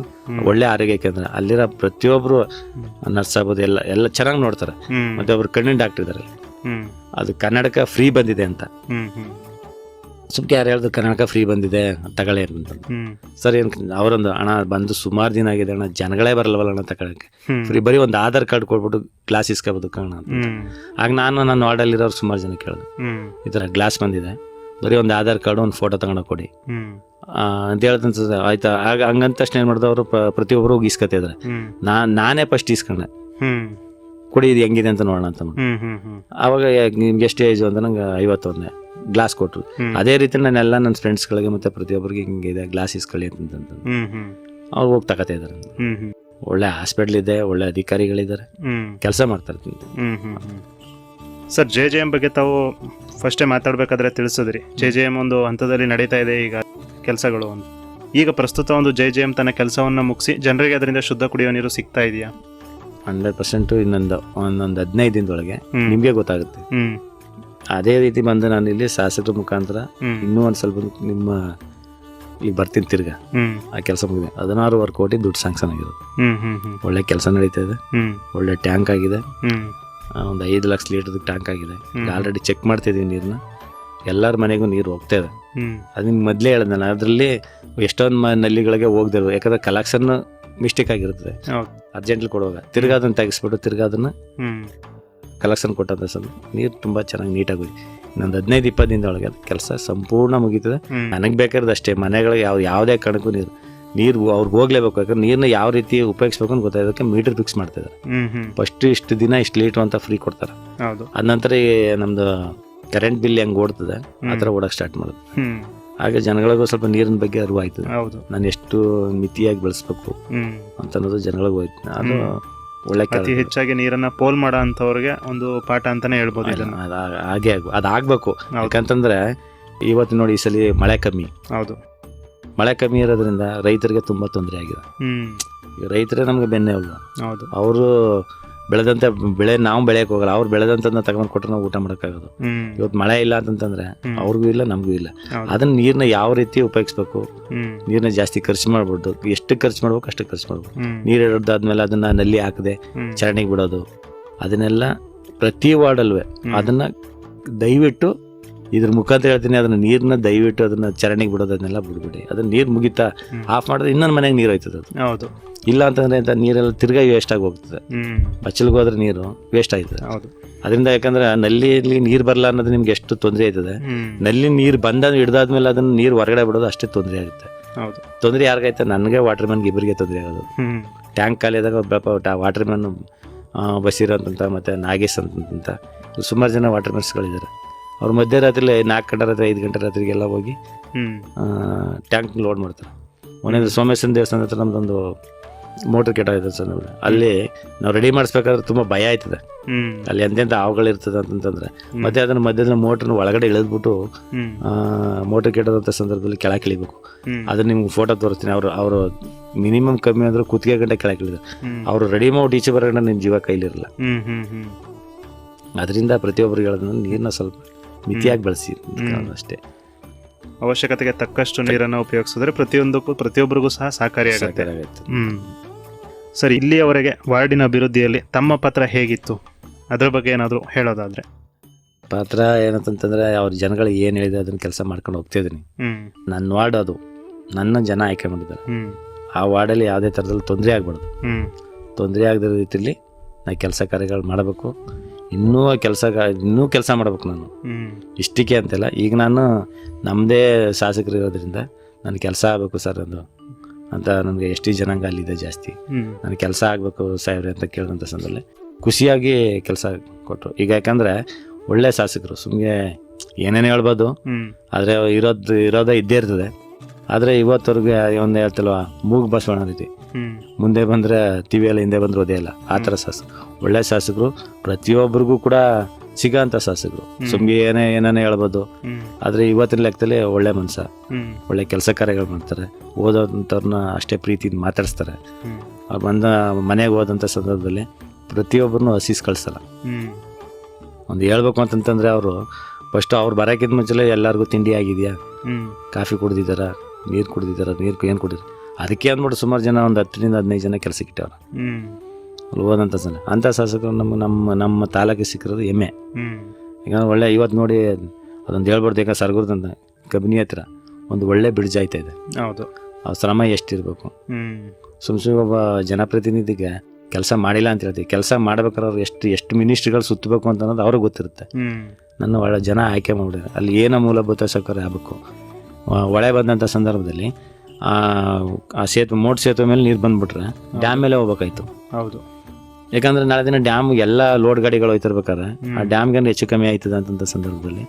S4: ಒಳ್ಳೆ ಆರೋಗ್ಯ ಕೇಂದ್ರ. ಅಲ್ಲಿರೋ ಪ್ರತಿಯೊಬ್ಬರು ನರ್ಸ್ ಆಗ್ಬೋದು ಎಲ್ಲ ಚೆನ್ನಾಗಿ ನೋಡ್ತಾರೆ. ಮತ್ತೆ ಒಬ್ರು ಕಣ್ಣಿನ ಡಾಕ್ಟರ್ ಇದ್ದಾರೆ, ಅದು ಕರ್ನಾಟಕ ಫ್ರೀ ಬಂದಿದೆ ಅಂತ. ಸುಮ್ಕೆ ಯಾರು ಹೇಳಿದ್ರು ಕರ್ನಾಟಕ ಫ್ರೀ ಬಂದಿದೆ ತಗೊಳ್ಳೇ ಅಂತ. ಸರ್ ಏನು ಅವರೊಂದು ಹಣ ಬಂದು ಸುಮಾರು ದಿನ ಆಗಿದೆ ಅಣ್ಣ, ಜನಗಳೇ ಬರಲ್ವಲ್ಲ ಅಣ್ಣ ತಗೊಳಕ್ಕೆ, ಫ್ರೀ ಬರೀ ಒಂದು ಆಧಾರ್ ಕಾರ್ಡ್ ಕೊಟ್ಬಿಟ್ಟು ಗ್ಲಾಸ್ ಇಸ್ಕೋಬೋದು ಕಾರಣ ಅಂತ. ಆಗ ನನ್ನ ವಾರ್ಡಲ್ಲಿರೋರು ಸುಮಾರು ಜನ ಕೇಳಿದ್ರು, ಈ ಥರ ಗ್ಲಾಸ್ ಬಂದಿದೆ, ಬರೀ ಒಂದು ಆಧಾರ್ ಕಾರ್ಡು ಒಂದು ಫೋಟೋ ತಗೊಂಡು ಕೊಡಿ ಅಂತ ಹೇಳ್ತಂತ. ಆಯ್ತಾ, ಆಗ ಹಂಗಂತ ತಕ್ಷಣ ಏನು ಮಾಡಿದ್ರು ಅವರು ಪ್ರತಿಯೊಬ್ಬರು ಹೋಗಿ ಇಸ್ಕೊತಿದ್ರೆ, ನಾನೇ ಫಸ್ಟ್ ಇಸ್ಕೊಂಡೆ, ಕೊಡಿ ಇದು ಹೆಂಗಿದೆ ಅಂತ ನೋಡೋಣ ಅಂತ. ಆವಾಗ ನಿಮ್ಗೆ ಎಷ್ಟು ಏಜು ಅಂತ ನಂಗೆ 51 ಗ್ಲಾಸ್ ಕೊಟ್ಟರು. ಅದೇ ರೀತಿ ನಾನೆಲ್ಲ ನನ್ನ ಫ್ರೆಂಡ್ಸ್ಗಳಿಗೆ ಮತ್ತೆ ಪ್ರತಿಯೊಬ್ಬರಿಗೆ ಹಿಂಗಿದೆ ಗ್ಲಾಸ್ ಇಸ್ಕೊಳ್ಳಿ ಅಂತಂತ ಅವ್ರು ಹೋಗಿ ತಗೋತಾ ಇದ್ದಾರೆ. ಒಳ್ಳೆ ಹಾಸ್ಪಿಟ್ಲ್ ಇದೆ, ಒಳ್ಳೆ ಅಧಿಕಾರಿಗಳಿದ್ದಾರೆ, ಕೆಲಸ ಮಾಡ್ತಾರೆ.
S3: ಸರ್, JJM ಬಗ್ಗೆ ತಾವು ಫಸ್ಟೇ ಮಾತಾಡ್ಬೇಕಾದ್ರೆ ತಿಳಿಸಿದ್ರಿ, JJM ಒಂದು ಹಂತದಲ್ಲಿ ನಡೀತಾ ಇದೆ ಈಗ ಕೆಲಸಗಳು ಅಂತ. ಈಗ ಪ್ರಸ್ತುತ ಒಂದು JJM ತನ್ನ ಕೆಲಸವನ್ನು ಮುಗಿಸಿ ಜನರಿಗೆ ಅದರಿಂದ ಶುದ್ಧ ಕುಡಿಯುವ ನೀರು ಸಿಗ್ತಾ ಇದೆಯಾ?
S4: 100% ಇನ್ನೊಂದು 15 ದಿನದೊಳಗೆ ನಿಮಗೆ ಗೊತ್ತಾಗುತ್ತೆ. ಅದೇ ರೀತಿ ಬಂದು ನಾನು ಇಲ್ಲಿ ಶಾಸಕರ ಮುಖಾಂತರ ಇನ್ನೂ ಒಂದು ಸ್ವಲ್ಪ ನಿಮ್ಮ ಈಗ ಬರ್ತೀನಿ ತಿರ್ಗಾ. ಆ ಕೆಲಸ ಮುಗಿದೆ. 16.5 ಕೋಟಿ ದುಡ್ಡು ಸ್ಯಾಂಕ್ಷನ್ ಆಗಿರೋದು. ಒಳ್ಳೆ ಕೆಲಸ ನಡೀತಾ ಇದೆ, ಒಳ್ಳೆ ಟ್ಯಾಂಕ್ ಆಗಿದೆ, ಒಂದು 5 ಲಕ್ಷ ಲೀಟರ್ ಟ್ಯಾಂಕ್ ಆಗಿದೆ. ಆಲ್ರೆಡಿ ಚೆಕ್ ಮಾಡ್ತಿದ್ದೀವಿ ನೀರನ್ನ, ಎಲ್ಲರ ಮನೆಗೂ ನೀರು ಹೋಗ್ತಾ ಇದೆ. ಅದು ನಿಮ್ಗೆ ಮೊದಲೇ ಹೇಳಿದೆ ನಾನು, ಅದರಲ್ಲಿ ಎಷ್ಟೊಂದು ನಲ್ಲಿಗಳಿಗೆ ಹೋಗ್ದಿರೋ, ಯಾಕಂದ್ರೆ ಕಲೆಕ್ಷನ್ ಮಿಸ್ಟೇಕ್ ಆಗಿರ್ತದೆ. ಅರ್ಜೆಂಟ್ಲಿ ಕೊಡುವಾಗ ತಿರ್ಗಾ ಅದನ್ನು ತೆಗಿಸ್ಬಿಟ್ಟು ತಿರ್ಗಾ ಅದನ್ನು ಕಲೆಕ್ಷನ್ ಕೊಟ್ಟಂತ ನೀರು ತುಂಬ ಚೆನ್ನಾಗಿ ನೀಟಾಗಿ ಹೋಗಿ ಇನ್ನೊಂದು 15-20 ದಿನದೊಳಗೆ ಅದು ಕೆಲಸ ಸಂಪೂರ್ಣ ಮುಗೀತದೆ. ನನಗೆ ಬೇಕಾದ್ರೆ ಅಷ್ಟೇ, ಮನೆಗಳಿಗೆ ಯಾವುದೇ ಕಾರಣಕ್ಕೂ ನೀರು ಅವ್ರಿಗೆ ಹೋಗ್ಲೇಬೇಕು. ಯಾಕಂದ್ರೆ ನೀರನ್ನ ಯಾವ ರೀತಿ ಉಪಯೋಗಿಸ್ಬೇಕು ಅಂತ ಗೊತ್ತಾಗೋದಕ್ಕೆ ಮೀಟರ್ ಫಿಕ್ಸ್ ಮಾಡ್ತಿದ್ದಾರೆ. ಫಸ್ಟ್ ಇಷ್ಟು ದಿನ ಇಷ್ಟು ಲೀಟ್ರ್ ಅಂತ ಫ್ರೀ ಕೊಡ್ತಾರೆ. ಅದ ನಂತರ ನಮ್ದು ಕರೆಂಟ್ ಬಿಲ್ ಹೆಂಗೆ ಓಡ್ತದೆ ಆ ಥರ ಓಡಕ್ಕೆ ಸ್ಟಾರ್ಟ್ ಮಾಡೋದು. ಹಾಗೆ ಜನಗಳಿಗೂ ಸ್ವಲ್ಪ ನೀರಿನ ಬಗ್ಗೆ ಅರಿವು ಆಯ್ತದೆ. ನಾನು ಎಷ್ಟು ಮಿತಿಯಾಗಿ ಬೆಳೆಸ್ಬೇಕು ಅಂತ ಅನ್ನೋದು ಜನಗಳಿಗೆ ಹೋಯ್ತು. ಅದು ಒಳ್ಳೆ
S3: ಅತಿ ಹೆಚ್ಚಾಗಿ ನೀರನ್ನ ಪೋಲ್ ಮಾಡೋ ಅಂಥವ್ರಿಗೆ ಒಂದು ಪಾಠ ಅಂತಾನೆ ಹೇಳ್ಬೋದು.
S4: ಹಾಗೆ ಅದಾಗಬೇಕು. ಯಾಕಂತಂದ್ರೆ ಇವತ್ತು ನೋಡಿ ಈ ಸಲ ಮಳೆ ಕಮ್ಮಿ. ಮಳೆ ಕಮ್ಮಿ ಇರೋದ್ರಿಂದ ರೈತರಿಗೆ ತುಂಬ ತೊಂದರೆ ಆಗಿದೆ. ರೈತರೇ ನಮ್ಗೆ ಬೆನ್ನೆಲುಬು. ಅವರು ಬೆಳೆದಂತ ಬೆಳೆ ನಾವು ಬೆಳೆಯಕ್ಕೆ ಹೋಗಲ್ಲ, ಅವ್ರು ಬೆಳೆದಂತದನ್ನ ತಗೊಂಡು ಕೊಟ್ಟರೆ ನಾವು ಊಟ ಮಾಡೋಕ್ಕಾಗೋದು. ಇವತ್ತು ಮಳೆ ಇಲ್ಲ ಅಂತಂತಂದ್ರೆ ಅವ್ರಿಗೂ ಇಲ್ಲ, ನಮಗೂ ಇಲ್ಲ. ಅದನ್ನ ನೀರನ್ನ ಯಾವ ರೀತಿ ಉಪಯೋಗಿಸ್ಬೇಕು, ನೀರನ್ನ ಜಾಸ್ತಿ ಖರ್ಚು ಮಾಡ್ಬೋದು, ಎಷ್ಟು ಖರ್ಚು ಮಾಡ್ಬೇಕು ಅಷ್ಟು ಖರ್ಚು ಮಾಡ್ಬೇಕು. ನೀರು ಹಿಡಿದಾದ್ಮೇಲೆ ಅದನ್ನ ನಲ್ಲಿ ಹಾಕದೆ ಚರಂಡಿಗೆ ಬಿಡೋದು, ಅದನ್ನೆಲ್ಲ ಪ್ರತಿ ವಾರ್ಡಲ್ವೇ ಅದನ್ನ ದಯವಿಟ್ಟು ಇದ್ರ ಮುಖಾಂತರ ಹೇಳ್ತೀನಿ, ಅದನ್ನ ನೀರನ್ನ ದಯವಿಟ್ಟು ಅದನ್ನ ಚರಂಡಿಗೆ ಬಿಡೋದು, ಅದನ್ನೆಲ್ಲ ಬಿಡ್ಬಿಡಿ. ಅದನ್ನ ನೀರು ಮುಗಿತಾ ಆಫ್ ಮಾಡಿದ್ರೆ ಇನ್ನೊಂದು ಮನೆಗೆ ನೀರು ಹೋಯ್ತದೆ. ಅದು ಇಲ್ಲ ಅಂತಂದ್ರೆ ಅಂತ ನೀರೆಲ್ಲ ತಿರ್ಗಾ ವೇಸ್ಟ್ ಆಗಿ ಹೋಗ್ತದೆ. ಬಚ್ಚಲ್ಗೆ ಹೋದ್ರೆ ನೀರು ವೇಸ್ಟ್ ಆಯ್ತದೆ. ಅದರಿಂದ ಯಾಕಂದ್ರೆ ನಲ್ಲಿಯಲ್ಲಿ ನೀರು ಬರಲ್ಲ ಅನ್ನೋದು ನಿಮ್ಗೆ ಎಷ್ಟು ತೊಂದರೆ ಆಯ್ತದೆ. ನಲ್ಲಿ ನೀರು ಬಂದ ಹಿಡ್ದಾದ್ಮೇಲೆ ಅದನ್ನ ನೀರು ಹೊರಗಡೆ ಬಿಡೋದು ಅಷ್ಟೇ ತೊಂದರೆ ಆಗುತ್ತೆ. ತೊಂದರೆ ಯಾರಿಗಾಯ್ತು? ನನಗೆ ವಾಟರ್ ಮ್ಯಾನ್ಗೆ ಇಬ್ಬರಿಗೆ ತೊಂದರೆ ಆಗೋದು. ಟ್ಯಾಂಕ್ ಖಾಲಿಯಾದಾಗ ಒಬ್ಬ ವಾಟರ್ ಮ್ಯಾನ್ ಬಸೀರ್ ಅಂತಂತ ಮತ್ತೆ ನಾಗೇಶ್ ಅಂತಂತ ಸುಮಾರು ಜನ ವಾಟರ್ ಮ್ಯಾನ್ಸ್ಗಳಿದ್ದಾರೆ. ಅವ್ರು ಮಧ್ಯರಾತ್ರಿ 4 ಗಂಟೆ ರಾತ್ರಿ 5 ಗಂಟೆ ರಾತ್ರಿಗೆಲ್ಲ ಹೋಗಿ ಟ್ಯಾಂಕ್ ಲೋಡ್ ಮಾಡ್ತಾರೆ. ಒಂದೊಂದು ಸೋಮೇಶ್ವರ ದೇವಸ್ಥಾನ ಹತ್ರ ನಮ್ದೊಂದು ಮೋಟ್ರ್ ಕೆಟ್ಟಾಗಿದೆ ಸರ್. ಅಲ್ಲಿ ನಾವು ರೆಡಿ ಮಾಡಿಸ್ಬೇಕಾದ್ರೆ ತುಂಬ ಭಯ ಆಯ್ತದೆ. ಅಲ್ಲಿ ಎಂತೆಂಥ ಹಾವುಗಳಿರ್ತದೆ ಅಂತಂತಂದ್ರೆ ಮತ್ತೆ ಅದನ್ನ ಮಧ್ಯದ ಮೋಟ್ರನ್ನ ಒಳಗಡೆ ಇಳಿದ್ಬಿಟ್ಟು ಮೋಟ್ರ್ ಕೆಟ್ಟದಂಥ ಸಂದರ್ಭದಲ್ಲಿ ಕೆಳಗೆ ಇಳಿಬೇಕು. ಅದನ್ನ ನಿಮ್ಗೆ ಫೋಟೋ ತೋರಿಸ್ತೀನಿ. ಅವರು ಮಿನಿಮಮ್ ಕಮ್ಮಿ ಅಂದ್ರೆ ಕುತ್ತಿಗೆ ಗಂಟೆ ಕೆಳಗೆ ಇಳಿದ್ರು. ಅವರು ರೆಡಿ ಮಾಡಿ ಈಚೆ ಬರೋಣ ನಿಮ್ಮ ಜೀವ ಕೈಲಿರಲ್ಲ. ಅದರಿಂದ ಪ್ರತಿಯೊಬ್ಬರಿಗೆ ಹೇಳೋದನ್ನ ನೀರನ್ನ ಸ್ವಲ್ಪ ಮಿತಿಯಾಗಿ ಬಳಸಿ ಅಷ್ಟೇ.
S3: ಅವಶ್ಯಕತೆಗೆ ತಕ್ಕಷ್ಟು ನೀರನ್ನು ಉಪಯೋಗಿಸಿದ್ರೆ ಪ್ರತಿಯೊಬ್ಬರಿಗೂ ಸಹ ಸಹಕಾರಿಯಾಗುತ್ತೆ. ಸರಿ, ಇಲ್ಲಿಯವರೆಗೆ ವಾರ್ಡಿನ ಅಭಿವೃದ್ಧಿಯಲ್ಲಿ ತಮ್ಮ ಪಾತ್ರ ಹೇಗಿತ್ತು, ಅದ್ರ ಬಗ್ಗೆ ಏನಾದರೂ ಹೇಳೋದಾದ್ರೆ?
S4: ಪಾತ್ರ ಏನಂತಂದ್ರೆ ಅವ್ರ ಜನಗಳು ಏನು ಹೇಳಿದೆ ಅದನ್ನ ಕೆಲಸ ಮಾಡ್ಕೊಂಡು ಹೋಗ್ತಿದ್ದೀನಿ. ನನ್ನ ವಾರ್ಡ್ ಅದು, ನನ್ನ ಜನ ಆಯ್ಕೆ ಮಾಡಿದ್ದಾರೆ. ಆ ವಾರ್ಡಲ್ಲಿ ಯಾವುದೇ ಥರದಲ್ಲಿ ತೊಂದರೆ ಆಗ್ಬಾರ್ದು. ತೊಂದರೆ ಆಗದ ರೀತಿಯಲ್ಲಿ ನಾ ಕೆಲಸ ಕಾರ್ಯಗಳು ಮಾಡಬೇಕು. ಇನ್ನೂ ಕೆಲಸ ಮಾಡಬೇಕು. ನಾನು ಇಷ್ಟಕ್ಕೆ ಅಂತೆಲ್ಲ, ಈಗ ನಾನು ನಮ್ಮದೇ ಶಾಸಕರು ಇರೋದ್ರಿಂದ ನನ್ನ ಕೆಲಸ ಆಗಬೇಕು ಸರ್ ಅಂತ ನನಗೆ ಎಷ್ಟು ಜನಾಂಗ ಅಲ್ಲಿದೆ ಜಾಸ್ತಿ. ನನ್ನ ಕೆಲಸ ಆಗಬೇಕು ಸಾಹೇಬ್ರೆ ಅಂತ ಕೇಳಿದಂಥ ಸಂದರ್ಭದಲ್ಲಿ ಖುಷಿಯಾಗಿ ಕೆಲಸ ಕೊಟ್ಟರು. ಈಗ ಯಾಕಂದರೆ ಒಳ್ಳೆ ಶಾಸಕರು, ಸುಮ್ಮನೆ ಏನೇನು ಹೇಳ್ಬೋದು, ಆದರೆ ಇರೋದೇ ಇದ್ದೇ ಇರ್ತದೆ. ಆದರೆ ಇವತ್ತವ್ರಿಗೆ ಒಂದು ಹೇಳ್ತಲ್ವ, ಮೂಗು ಬಸವಣ್ಣ ರೀತಿ, ಮುಂದೆ ಬಂದರೆ ಟಿವಿಯಲ್ಲಿ ಹಿಂದೆ ಬಂದ್ರೆ ಓದೇ ಇಲ್ಲ, ಆ ಥರ ಶಾಸಕರು. ಒಳ್ಳೆ ಶಾಸಕರು, ಪ್ರತಿಯೊಬ್ಬರಿಗೂ ಕೂಡ ಸಿಗೋಂಥ ಶಾಸಕರು. ಸುಮ್ಗೆ ಏನೇನೇ ಹೇಳ್ಬೋದು, ಆದರೆ ಇವತ್ತಿನ ಲೆಕ್ಕದಲ್ಲಿ ಒಳ್ಳೆ ಮನುಷ್ಯ, ಒಳ್ಳೆ ಕೆಲಸ ಕಾರ್ಯಗಳು ಮಾಡ್ತಾರೆ. ಓದೋಂಥವ್ರನ್ನ ಅಷ್ಟೇ ಪ್ರೀತಿಯಿಂದ ಮಾತಾಡಿಸ್ತಾರೆ. ಅವ್ರು ಬಂದ ಮನೆಗೆ ಹೋದಂಥ ಸಂದರ್ಭದಲ್ಲಿ ಪ್ರತಿಯೊಬ್ಬರನ್ನು ಹಸಿಸ್ ಕಳಿಸಲ್ಲ. ಒಂದು ಹೇಳ್ಬೇಕು ಅಂತಂತಂದರೆ ಅವರು ಫಸ್ಟು ಅವ್ರು ಬರೋಕ್ಕಿಂತ ಮುಂಚೆ ಎಲ್ಲರಿಗೂ ತಿಂಡಿ ಆಗಿದೆಯಾ, ಕಾಫಿ ಕುಡ್ದಿದ್ದಾರ, ನೀರು ಕುಡ್ದಿದ್ದಾರ, ನೀರು ಏನು ಕುಡಿದ್ರು, ಅದಕ್ಕೆ ಅಂದ್ಬಿಟ್ಟು ಸುಮಾರು ಜನ ಒಂದು 10-15 ಜನ ಕೆಲಸಕ್ಕೆ ಇಟ್ಟವ್ರು ಅಲ್ಲಿ ಹೋದಂಥ ಜನ. ಅಂಥ ಶಾಸಕರು ನಮ್ಮ ತಾಲೂಕಿಗೆ ಸಿಕ್ಕಿರೋದು ಹೆಮ್ಮೆ. ಈಗ ಒಳ್ಳೆ ಇವತ್ತು ನೋಡಿ ಅದೊಂದು ಹೇಳ್ಬಾರ್ದು, ಈಗ ಸರ್ಗುರ್ದಂತ ಕಬಿನಿ ಹತ್ರ ಒಂದು ಒಳ್ಳೆ ಬ್ರಿಡ್ಜ್ ಆಯ್ತಾ ಇದೆ.
S3: ಹೌದು,
S4: ಅವ್ರ ಶ್ರಮ ಎಷ್ಟಿರಬೇಕು. ಸುಮ್ಮನೆ ಒಬ್ಬ ಜನಪ್ರತಿನಿಧಿಗೆ ಕೆಲಸ ಮಾಡಿಲ್ಲ ಅಂತ ಹೇಳ್ತೀವಿ, ಕೆಲಸ ಮಾಡ್ಬೇಕಾದ್ರೆ ಅವ್ರು ಎಷ್ಟು ಮಿನಿಸ್ಟ್ರಿಗಳು ಸುತ್ತಬೇಕು ಅಂತ ಅನ್ನೋದು ಅವ್ರಿಗೆ ಗೊತ್ತಿರುತ್ತೆ. ನನ್ನ ಒಳ್ಳೆ ಜನ ಆಯ್ಕೆ ಮಾಡಿದ್ದಾರೆ. ಅಲ್ಲಿ ಏನೋ ಮೂಲಭೂತ ಸೌಕರ್ಯ ಆಗಬೇಕು. ಹೊಳೆ ಬಂದಂಥ ಸಂದರ್ಭದಲ್ಲಿ ಆ ಮೋಟ್ ಸೇತುವೆ ಮೇಲೆ ನೀರು ಬಂದ್ಬಿಟ್ರೆ ಡ್ಯಾಮ್ ಮೇಲೆ ಹೋಗ್ಬೇಕಾಯ್ತು.
S3: ಹೌದು,
S4: ಯಾಕಂದ್ರೆ ನಾಳೆ ದಿನ ಡ್ಯಾಮ್ ಎಲ್ಲ ಲೋಡ್ ಗಾಡಿಗಳು ಹೋಯ್ತಿರ್ಬೇಕಾದ್ರೆ ಆ ಡ್ಯಾಮ್ಗೆ ಹೆಚ್ಚು ಕಮ್ಮಿ ಆಯ್ತದ ಅಂತ ಸಂದರ್ಭದಲ್ಲಿ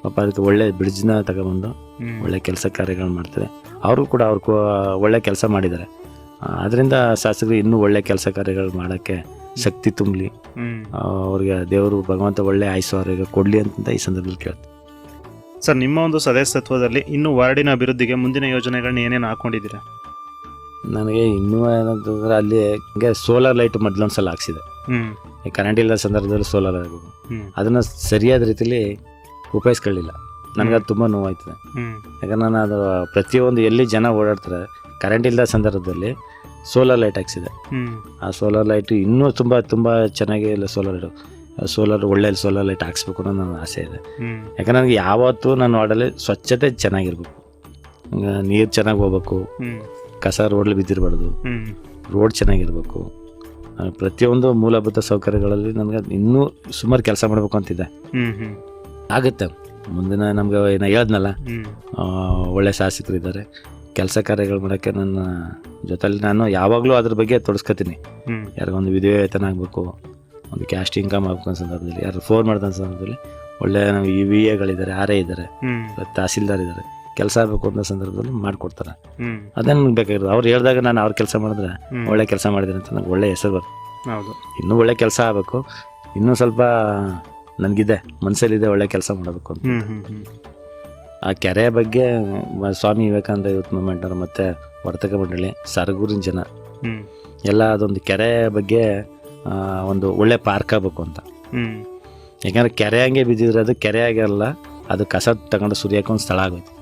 S4: ಪಾಪ ಅದಕ್ಕೆ ಒಳ್ಳೆ ಬ್ರಿಡ್ಜ್ನ ತಗೊಬಂದು ಒಳ್ಳೆ ಕೆಲಸ ಕಾರ್ಯಗಳು ಮಾಡ್ತಾರೆ. ಅವರು ಕೂಡ ಒಳ್ಳೆ ಕೆಲಸ ಮಾಡಿದ್ದಾರೆ. ಅದರಿಂದ ಶಾಸಕರು ಇನ್ನೂ ಒಳ್ಳೆ ಕೆಲಸ ಕಾರ್ಯಗಳು ಮಾಡೋಕ್ಕೆ ಶಕ್ತಿ ತುಂಬಲಿ, ಅವ್ರಿಗೆ ದೇವರು ಭಗವಂತ ಒಳ್ಳೆ ಆಯುಷ್ಯ ಅವರಿಗೆ ಕೊಡಲಿ ಅಂತ ಈ ಸಂದರ್ಭದಲ್ಲಿ ಕೇಳ್ತಾರೆ.
S3: ಸರ್, ನಿಮ್ಮ ಒಂದು ಸದಸ್ಯತ್ವದಲ್ಲಿ ಇನ್ನೂ ವಾರ್ಡಿನ ಅಭಿವೃದ್ಧಿಗೆ ಮುಂದಿನ ಯೋಜನೆಗಳನ್ನ ಏನೇನು ಹಾಕೊಂಡಿದ್ದೀರಾ?
S4: ನನಗೆ ಇನ್ನೂ ಏನಂತಂದ್ರೆ ಅಲ್ಲಿ ಹಂಗೆ ಸೋಲಾರ್ ಲೈಟ್ ಮೊದಲೊಂದು ಸಲ ಹಾಕ್ಸಿದೆ. ಕರೆಂಟ್ ಇಲ್ಲದ ಸಂದರ್ಭದಲ್ಲಿ ಸೋಲಾರ್ ಆಗಬೇಕು, ಅದನ್ನು ಸರಿಯಾದ ರೀತಿಯಲ್ಲಿ ಉಪಯೋಗಿಸ್ಕೊಳ್ಳಿಲ್ಲ. ನನಗೆ ಅದು ತುಂಬ ನೋವಾಯ್ತದೆ. ಯಾಕಂದ್ರೆ ನಾನು ಅದು ಪ್ರತಿಯೊಂದು ಎಲ್ಲಿ ಜನ ಓಡಾಡ್ತಾರೆ ಕರೆಂಟ್ ಇಲ್ಲದ ಸಂದರ್ಭದಲ್ಲಿ ಸೋಲಾರ್ ಲೈಟ್ ಹಾಕ್ಸಿದೆ. ಆ ಸೋಲಾರ್ ಲೈಟ್ ಇನ್ನೂ ತುಂಬ ತುಂಬ ಚೆನ್ನಾಗಿ ಇಲ್ಲ. ಒಳ್ಳೆ ಸೋಲಾರ್ ಲೈಟ್ ಹಾಕ್ಸ್ಬೇಕು ಅನ್ನೋ ನನ್ನ ಆಸೆ ಇದೆ. ಯಾಕಂದ್ರೆ ನನಗೆ ಯಾವತ್ತೂ ನಾನು ವಾರ್ಡಲ್ಲಿ ಸ್ವಚ್ಛತೆ ಚೆನ್ನಾಗಿರ್ಬೇಕು, ನೀರು ಚೆನ್ನಾಗಿ ಹೋಗ್ಬೇಕು, ಕಸ ರೋಡ್ಲಿ ಬಿದ್ದಿರಬಾರ್ದು, ರೋಡ್ ಚೆನ್ನಾಗಿರ್ಬೇಕು. ಪ್ರತಿಯೊಂದು ಮೂಲಭೂತ ಸೌಕರ್ಯಗಳಲ್ಲಿ ನನಗೆ ಇನ್ನೂ ಸುಮಾರು ಕೆಲಸ ಮಾಡಬೇಕು ಅಂತಿದೆ. ಆಗುತ್ತೆ ಮುಂದಿನ ನಮ್ಗೆ ಏನೋ ಹೇಳ್ದ್ನಲ್ಲ, ಒಳ್ಳೆ ಶಾಸಕರಿದ್ದಾರೆ, ಕೆಲಸ ಕಾರ್ಯಗಳು ಮಾಡೋಕ್ಕೆ ನನ್ನ ಜೊತೆಲಿ ನಾನು ಯಾವಾಗಲೂ ಅದ್ರ ಬಗ್ಗೆ ತೊಡಸ್ಕೊತೀನಿ. ಯಾರಿಗೊಂದು ವಿಧವೆ ವೇತನ ಆಗಬೇಕು, ಒಂದು ಕ್ಯಾಸ್ಟ್ ಇನ್ಕಮ್ ಆಗಬೇಕು ಅನ್ನೋ ಸಂದರ್ಭದಲ್ಲಿ, ಯಾರು ಫೋನ್ ಮಾಡಿದ ಸಂದರ್ಭದಲ್ಲಿ ಒಳ್ಳೆ ನಾವು VA ಆರ್ ಐ ಇದ್ದಾರೆ, ತಹಸೀಲ್ದಾರ್ ಇದ್ದಾರೆ, ಕೆಲಸ ಆಗಬೇಕು ಅನ್ನೋ ಸಂದರ್ಭದಲ್ಲಿ ಮಾಡಿಕೊಡ್ತಾರೆ. ಅದೇ ನನಗೆ ಬೇಕಾಗಿರೋದು. ಅವ್ರು ಹೇಳಿದಾಗ ನಾನು ಅವ್ರ ಕೆಲಸ ಮಾಡಿದ್ರೆ ಒಳ್ಳೆ ಕೆಲಸ ಮಾಡಿದ್ರೆ ಅಂತ ನನಗೆ ಒಳ್ಳೆ ಹೆಸರು ಬರುತ್ತೆ.
S3: ಹೌದು, ಇನ್ನೂ
S4: ಒಳ್ಳೆ ಕೆಲಸ ಆಗಬೇಕು. ಇನ್ನೂ ಸ್ವಲ್ಪ ನನಗಿದೆ ಮನಸ್ಸಲ್ಲಿದೆ ಒಳ್ಳೆ ಕೆಲಸ ಮಾಡಬೇಕು ಅಂತ. ಆ ಕೆರೆ ಬಗ್ಗೆ ಸ್ವಾಮಿ ವಿವೇಕಾನಂದ ಯೂತ್ ಮೂವ್ಮೆಂಟ್ ಅವರು ಮತ್ತು ವರ್ತಕ ಮಂಡಳಿ, ಸರಗೂರಿನ ಜನ ಎಲ್ಲ ಅದೊಂದು ಕೆರೆ ಬಗ್ಗೆ ಒಂದು ಒಳ್ಳೆ ಪಾರ್ಕ್ ಆಗಬೇಕು ಅಂತ. ಯಾಕಂದರೆ ಕೆರೆ ಹಂಗೆ ಬಿದ್ದಿದ್ರೆ ಅದು ಕೆರೆ ಆಗಿರಲ್ಲ, ಅದು ಕಸ ತಗೊಂಡು ಸುರಿಯೋಕೆ ಒಂದು ಸ್ಥಳ ಆಗೋಯ್ತು.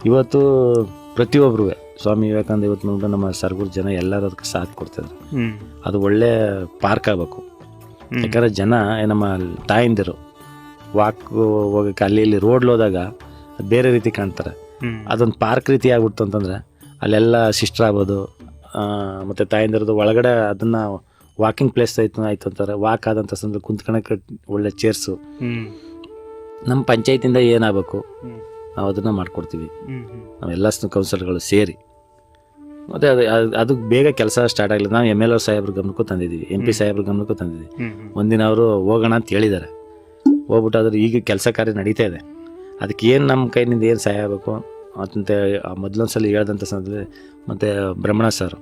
S4: ಇವತ್ತು ಪ್ರತಿಯೊಬ್ಬರು ಸ್ವಾಮಿ ವಿವೇಕಾನಂದ ಯೂತ್ ಮೂವ್ಮೆಂಟ್ ನಮ್ಮ ಸರಗೂರು ಜನ ಎಲ್ಲರೂ ಅದಕ್ಕೆ ಸಾಥ್ ಕೊಡ್ತಿದ್ರು. ಅದು ಒಳ್ಳೆ ಪಾರ್ಕ್ ಆಗಬೇಕು. ಯಾಕಂದರೆ ಜನ ನಮ್ಮ ತಾಯಿಂದಿರು ವಾಕ್ ಹೋಗೋಕ್ಕೆ ಅಲ್ಲಿ ಇಲ್ಲಿ ರೋಡ್ಲಿ ಹೋದಾಗ ಬೇರೆ ರೀತಿ ಕಾಣ್ತಾರೆ. ಅದೊಂದು ಪಾರ್ಕ್ ರೀತಿ ಆಗ್ಬಿಡ್ತು ಅಂತಂದರೆ ಅಲ್ಲೆಲ್ಲ ಸಿಸ್ಟರ್ ಆಗ್ಬೋದು, ಮತ್ತು ತಾಯಿಂದಿರೋದು ಒಳಗಡೆ ಅದನ್ನು ವಾಕಿಂಗ್ ಪ್ಲೇಸ್ ಆಯ್ತು ಅಂತಾರೆ. ವಾಕ್ ಆದಂಥ ಸಂದರ್ಭ ಕುಂತ್ಕೊಳಕ್ಕೆ ಒಳ್ಳೆ ಚೇರ್ಸು. ನಮ್ಮ ಪಂಚಾಯತಿಂದ ಏನಾಗಬೇಕು ನಾವು ಅದನ್ನು ಮಾಡಿಕೊಡ್ತೀವಿ, ನಾವೆಲ್ಲ ಕೌನ್ಸಿಲರ್ಗಳು ಸೇರಿ. ಮತ್ತು ಅದು ಬೇಗ ಕೆಲಸ ಸ್ಟಾರ್ಟ್ ಆಗಲಿಲ್ಲ. ನಾವು MLA ಸಾಹೇಬ್ರ ಗಮನಕ್ಕೂ ತಂದಿದ್ದೀವಿ, MP ಸಾಹೇಬ್ರ ಗಮನಕ್ಕೂ ತಂದಿದ್ದೀವಿ. ಒಂದಿನ ಅವರು ಹೋಗೋಣ ಅಂತ ಹೇಳಿದ್ದಾರೆ, ಹೋಗ್ಬಿಟ್ಟು ಅದ್ರ ಈಗ ಕೆಲಸ ಕಾರ್ಯ ನಡೀತಾ ಇದೆ. ಅದಕ್ಕೆ ಏನು ನಮ್ಮ ಕೈನಿಂದ ಏನು ಸಹಾಯ ಆಗಬೇಕು ಅಂತ ಮೊದಲೊಂದು ಸಲ ಹೇಳ್ದಂಥ ಸಂದರ್ಭದಲ್ಲಿ, ಮತ್ತು ಬ್ರಹ್ಮಣ ಸರ್,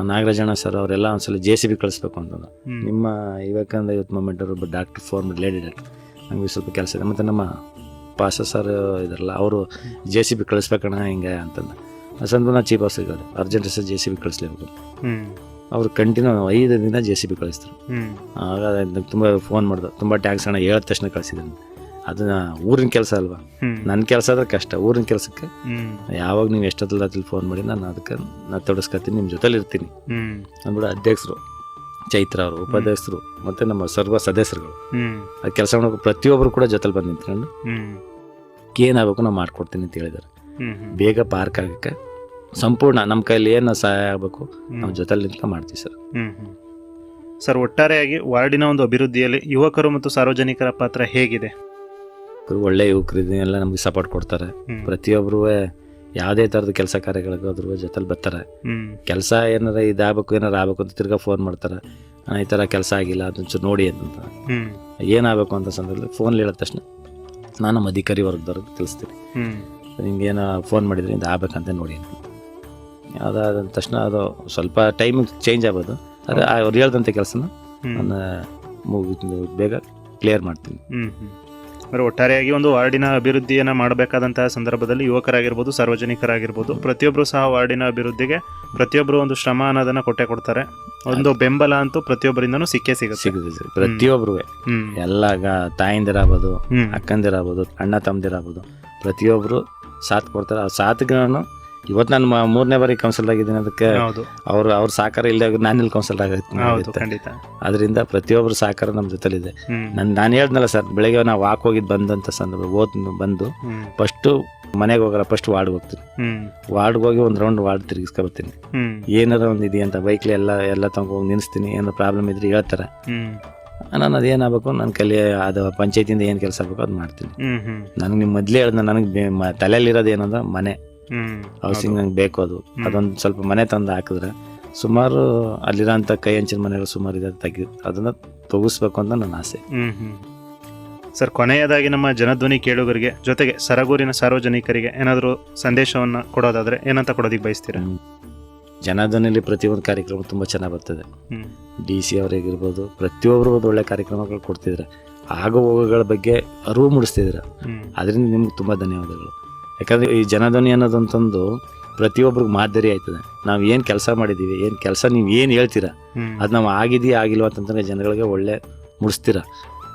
S4: ನಾಗರಾಜಣ್ಣ ಸರ್ ಅವರೆಲ್ಲ ಒಂದ್ಸಲ JCB ಕಳಿಸ್ಬೇಕು ಅಂತಂದು. ನಿಮ್ಮ ವಿವೇಕಾನಂದ ಯೂತ್ ಮೂವ್ಮೆಂಟ್ ಅವರು ಡಾಕ್ಟರ್ ಫೋನ್ ಲೇಡಿ ಡಾಕ್ಟರ್, ನಮಗೆ ಸ್ವಲ್ಪ ಕೆಲಸ ಇದೆ. ಮತ್ತು ನಮ್ಮ ಪಾಸ ಸರ್ ಇದಾರಲ್ಲ ಅವರು JCB ಕಳಿಸ್ಬೇಕಣ್ಣ ಹಿಂಗೆ ಅಂತಂದು. ಆ ಸಂದರ್ಭ chief officer urgent sir JCB ಕಳಿಸ್ಲೇಬೇಕು. ಅವರು ಕಂಟಿನ್ಯೂ 5 ದಿನ JCB ಕಳಿಸ್ತಾರೆ. ಆಗ ತುಂಬ ಫೋನ್ ಮಾಡಿದ್ರು, ತುಂಬ ಟ್ಯಾಂಕ್ಸ್ ಅಣ್ಣ, ಹೇಳಿದ ತಕ್ಷಣ ಕಳಿಸಿದ್ದೀನಿ. ಅದನ್ನ ಊರಿನ ಕೆಲಸ ಅಲ್ವಾ, ನನ್ನ ಕೆಲಸ ಆದ್ರೆ ಕಷ್ಟ. ಊರಿನ ಕೆಲಸಕ್ಕೆ ಯಾವಾಗ ನೀವು ಎಷ್ಟೊತ್ತಲ್ಲಿ ಫೋನ್ ಮಾಡಿ ನಾನು ಅದಕ್ಕೆ ತೊಡಸ್ಕೊತೀನಿ, ನಿಮ್ಮ ಜೊತೆಲಿ ಇರ್ತೀನಿ ಅಂದ್ಬಿಟ್ಟು ಅಧ್ಯಕ್ಷರು ಚೈತ್ರ ಅವರು, ಉಪಾಧ್ಯಕ್ಷರು ಮತ್ತು ನಮ್ಮ ಸರ್ವ ಸದಸ್ಯರುಗಳು ಅದು ಕೆಲಸ ಮಾಡೋಕೆ ಪ್ರತಿಯೊಬ್ಬರು ಕೂಡ ಜೊತೆಲಿ ಬಂದು ನಿಂತ್ಕೊಂಡು ಏನಾಗಬೇಕು ನಾವು ಮಾಡ್ಕೊಡ್ತೀನಿ ಅಂತ ಹೇಳಿದ್ದಾರೆ. ಬೇಗ ಪಾರ್ಕ್ ಆಗೋಕ್ಕೆ ಸಂಪೂರ್ಣ ನಮ್ಮ ಕೈಯಲ್ಲಿ ಏನು ಸಹಾಯ ಆಗಬೇಕು ನಾವು ಜೊತೆಲಿ ನಿಂತ್ಕೊಂಡು ಮಾಡ್ತೀವಿ ಸರ್.
S3: ಸರ್, ಒಟ್ಟಾರೆಯಾಗಿ ವಾರ್ಡಿನ ಒಂದು ಅಭಿವೃದ್ಧಿಯಲ್ಲಿ ಯುವಕರು ಮತ್ತು ಸಾರ್ವಜನಿಕರ ಪಾತ್ರ ಹೇಗಿದೆ?
S4: ಒಳ್ಳೆ ಯುವಕರು ಇದನ್ನೆಲ್ಲ ನಮಗೆ ಸಪೋರ್ಟ್ ಕೊಡ್ತಾರೆ. ಪ್ರತಿಯೊಬ್ಬರು ಯಾವುದೇ ಥರದ ಕೆಲಸ ಕಾರ್ಯಗಳಿಗೆ ಅದ್ರ ಜೊತೆಲಿ ಬರ್ತಾರೆ. ಕೆಲಸ ಏನಾರ ಇದಾಗಬೇಕು ಏನಾರು ಆಗಬೇಕು ಅಂತ ತಿರ್ಗಾ ಫೋನ್ ಮಾಡ್ತಾರೆ, ಈ ಥರ ಕೆಲಸ ಆಗಿಲ್ಲ ಅದೊಂಚೂರು ನೋಡಿ ಅಂತ. ಏನಾಗಬೇಕು ಅಂತ ಸಂದರ್ಭದಲ್ಲಿ ಫೋನ್ ಹೇಳಿದ ತಕ್ಷಣ ನಾನು ನಮ್ಮ ಅಧಿಕಾರಿ ವರ್ಗದವ್ರಿಗೆ ತಿಳಿಸ್ತೀನಿ. ನಿಮ್ಗೇನು ಫೋನ್ ಮಾಡಿದರೆ ಇದು ಆಗ್ಬೇಕಂತ ನೋಡಿ. ಅದಾದ ತಕ್ಷಣ ಅದು ಸ್ವಲ್ಪ ಟೈಮ್ ಚೇಂಜ್ ಆಗ್ಬೋದು, ಅದು ಅವ್ರು ಹೇಳ್ದಂಥ ಕೆಲಸನ ನಾನು ಬೇಗ ಕ್ಲಿಯರ್ ಮಾಡ್ತೀನಿ.
S3: ಒಟ್ಟಾರೆಯಾಗಿ ಒಂದು ವಾರ್ಡಿನ ಅಭಿವೃದ್ಧಿಯನ್ನು ಮಾಡಬೇಕಾದಂತಹ ಸಂದರ್ಭದಲ್ಲಿ ಯುವಕರಾಗಿರ್ಬೋದು, ಸಾರ್ವಜನಿಕರಾಗಿರ್ಬೋದು, ಪ್ರತಿಯೊಬ್ಬರು ಸಹ ವಾರ್ಡಿನ ಅಭಿವೃದ್ಧಿಗೆ ಪ್ರತಿಯೊಬ್ಬರು ಒಂದು ಶ್ರಮ ಅನ್ನೋದನ್ನ ಕೊಟ್ಟೆ. ಒಂದು ಬೆಂಬಲ ಅಂತೂ ಪ್ರತಿಯೊಬ್ಬರಿಂದನೂ ಸಿಗುತ್ತೆ.
S4: ಪ್ರತಿಯೊಬ್ರು ಎಲ್ಲ ತಾಯಿಂದಿರಾಗ್ಬೋದು, ಅಕ್ಕಂದಿರಾಗ್ಬೋದು, ಅಣ್ಣ ತಮ್ಮದಿರಾಗ್ಬೋದು, ಪ್ರತಿಯೊಬ್ಬರು ಸಾಥ್ ಕೊಡ್ತಾರೆ. ಆ ಸಾಥ್ಗಳನ್ನು ಇವತ್ತು ನಾನು 3ನೇ ಬಾರಿ ಕೌನ್ಸಿಲ್ ಆಗಿದ್ದೀನಿ. ಅದಕ್ಕೆ ಅವ್ರ ಸಹಕಾರ ಇಲ್ಲದೆ ನಾನು ಇಲ್ಲಿ ಕೌನ್ಸಿಲ್ ಆಗುತ್ತೆ. ಅದರಿಂದ ಪ್ರತಿಯೊಬ್ಬರು ಸಹಕಾರ ನಮ್ಮ ಜೊತೆಲಿದೆ. ನಾನು ಹೇಳ್ದನಲ್ಲ ಸರ್, ಬೆಳಗ್ಗೆ ನಾವು ವಾಕ್ ಹೋಗಿದ್ದು ಬಂದಂಥ ಸಂದರ್ಭ ಬಂದು ಫಸ್ಟು ಮನೆಗೆ ಹೋಗಲ್ಲ, ಫಸ್ಟ್ ವಾರ್ಡ್ಗೆ ಹೋಗ್ತೀನಿ. ವಾರ್ಡ್ಗೆ ಹೋಗಿ ಒಂದು ರೌಂಡ್ ವಾರ್ಡ್ ತಿರುಗಿಸ್ಕೊಬರ್ತೀನಿ. ಏನಾರ ಒಂದು ಇದೆಯಂತ ಬೈಕ್ಲಿ ಎಲ್ಲ ತಗೊಂಡೋಗಿ ನಿಲ್ಲಿಸ್ತೀನಿ. ಏನಾರು ಪ್ರಾಬ್ಲಮ್ ಇದ್ರೆ ಹೇಳ್ತಾರೆ. ನಾನು ಅದೇನಾಗಬೇಕು ನನ್ನ ಕೈಲಿ ಅದು ಪಂಚಾಯತಿಯಿಂದ ಏನು ಕೆಲಸ ಆಗಬೇಕು ಅದು ಮಾಡ್ತೀನಿ. ನನಗೆ ನಿಮ್ಮ ಮೊದಲೇ ಹೇಳ್ದ, ನನಗೆ ತಲೆಯಲ್ಲಿರೋದು ಏನಂದ್ರೆ ಮನೆ ಹೌಸಿಂಗ್ ನಂಗೆ ಬೇಕು. ಅದೊಂದು ಸ್ವಲ್ಪ ಮನೆ ತಂದು ಹಾಕಿದ್ರೆ ಸುಮಾರು ಅಲ್ಲಿರೋಂಥ ಕೈ ಹಂಚಿನ ಮನೆಗಳು ಸುಮಾರು ಇದೆ, ಅದನ್ನ ತೊಗಿಸ್ಬೇಕು ಅಂತ ನನ್ನ ಆಸೆ.
S3: ಸರ್, ಕೊನೆಯದಾಗಿ ನಮ್ಮ ಜನಧ್ವನಿ ಕೇಳುಗರಿಗೆ ಜೊತೆಗೆ ಸರಗೂರಿನ ಸಾರ್ವಜನಿಕರಿಗೆ ಏನಾದರೂ ಸಂದೇಶವನ್ನು ಕೊಡೋದಾದ್ರೆ ಏನಂತ ಕೊಡೋದಿಕ್ಕೆ ಬಯಸ್ತೀರಾ?
S4: ಜನಧ್ವನಿಯಲ್ಲಿ ಪ್ರತಿಯೊಂದು ಕಾರ್ಯಕ್ರಮ ತುಂಬ ಚೆನ್ನಾಗಿ ಬರ್ತದೆ. DC ಅವರಿಗಿರ್ಬೋದು, ಪ್ರತಿಯೊಬ್ಬರು ಒಂದು ಒಳ್ಳೆ ಕಾರ್ಯಕ್ರಮಗಳು ಕೊಡ್ತಿದ್ರೆ, ಆಗೋ ಹೋಗೋಗಳ ಬಗ್ಗೆ ಅರಿವು ಮೂಡಿಸ್ತಿದ್ರೆ, ಅದರಿಂದ ನಿಮ್ಗೆ ತುಂಬ ಧನ್ಯವಾದಗಳು. ಯಾಕಂದರೆ ಈ ಜನಧ್ವನಿ ಅನ್ನೋದಂತಂದು ಪ್ರತಿಯೊಬ್ಬರಿಗೆ ಮಾದರಿ ಆಯ್ತದೆ. ನಾವು ಏನು ಕೆಲಸ ಮಾಡಿದ್ದೀವಿ, ಏನು ಕೆಲಸ ನೀವು ಏನು ಹೇಳ್ತೀರಾ, ಅದು ನಾವು ಆಗಿದೆಯಾ ಆಗಿಲ್ವ ಅಂತಂದರೆ ಜನಗಳಿಗೆ ಒಳ್ಳೆ ಮುಡಿಸ್ತೀರ.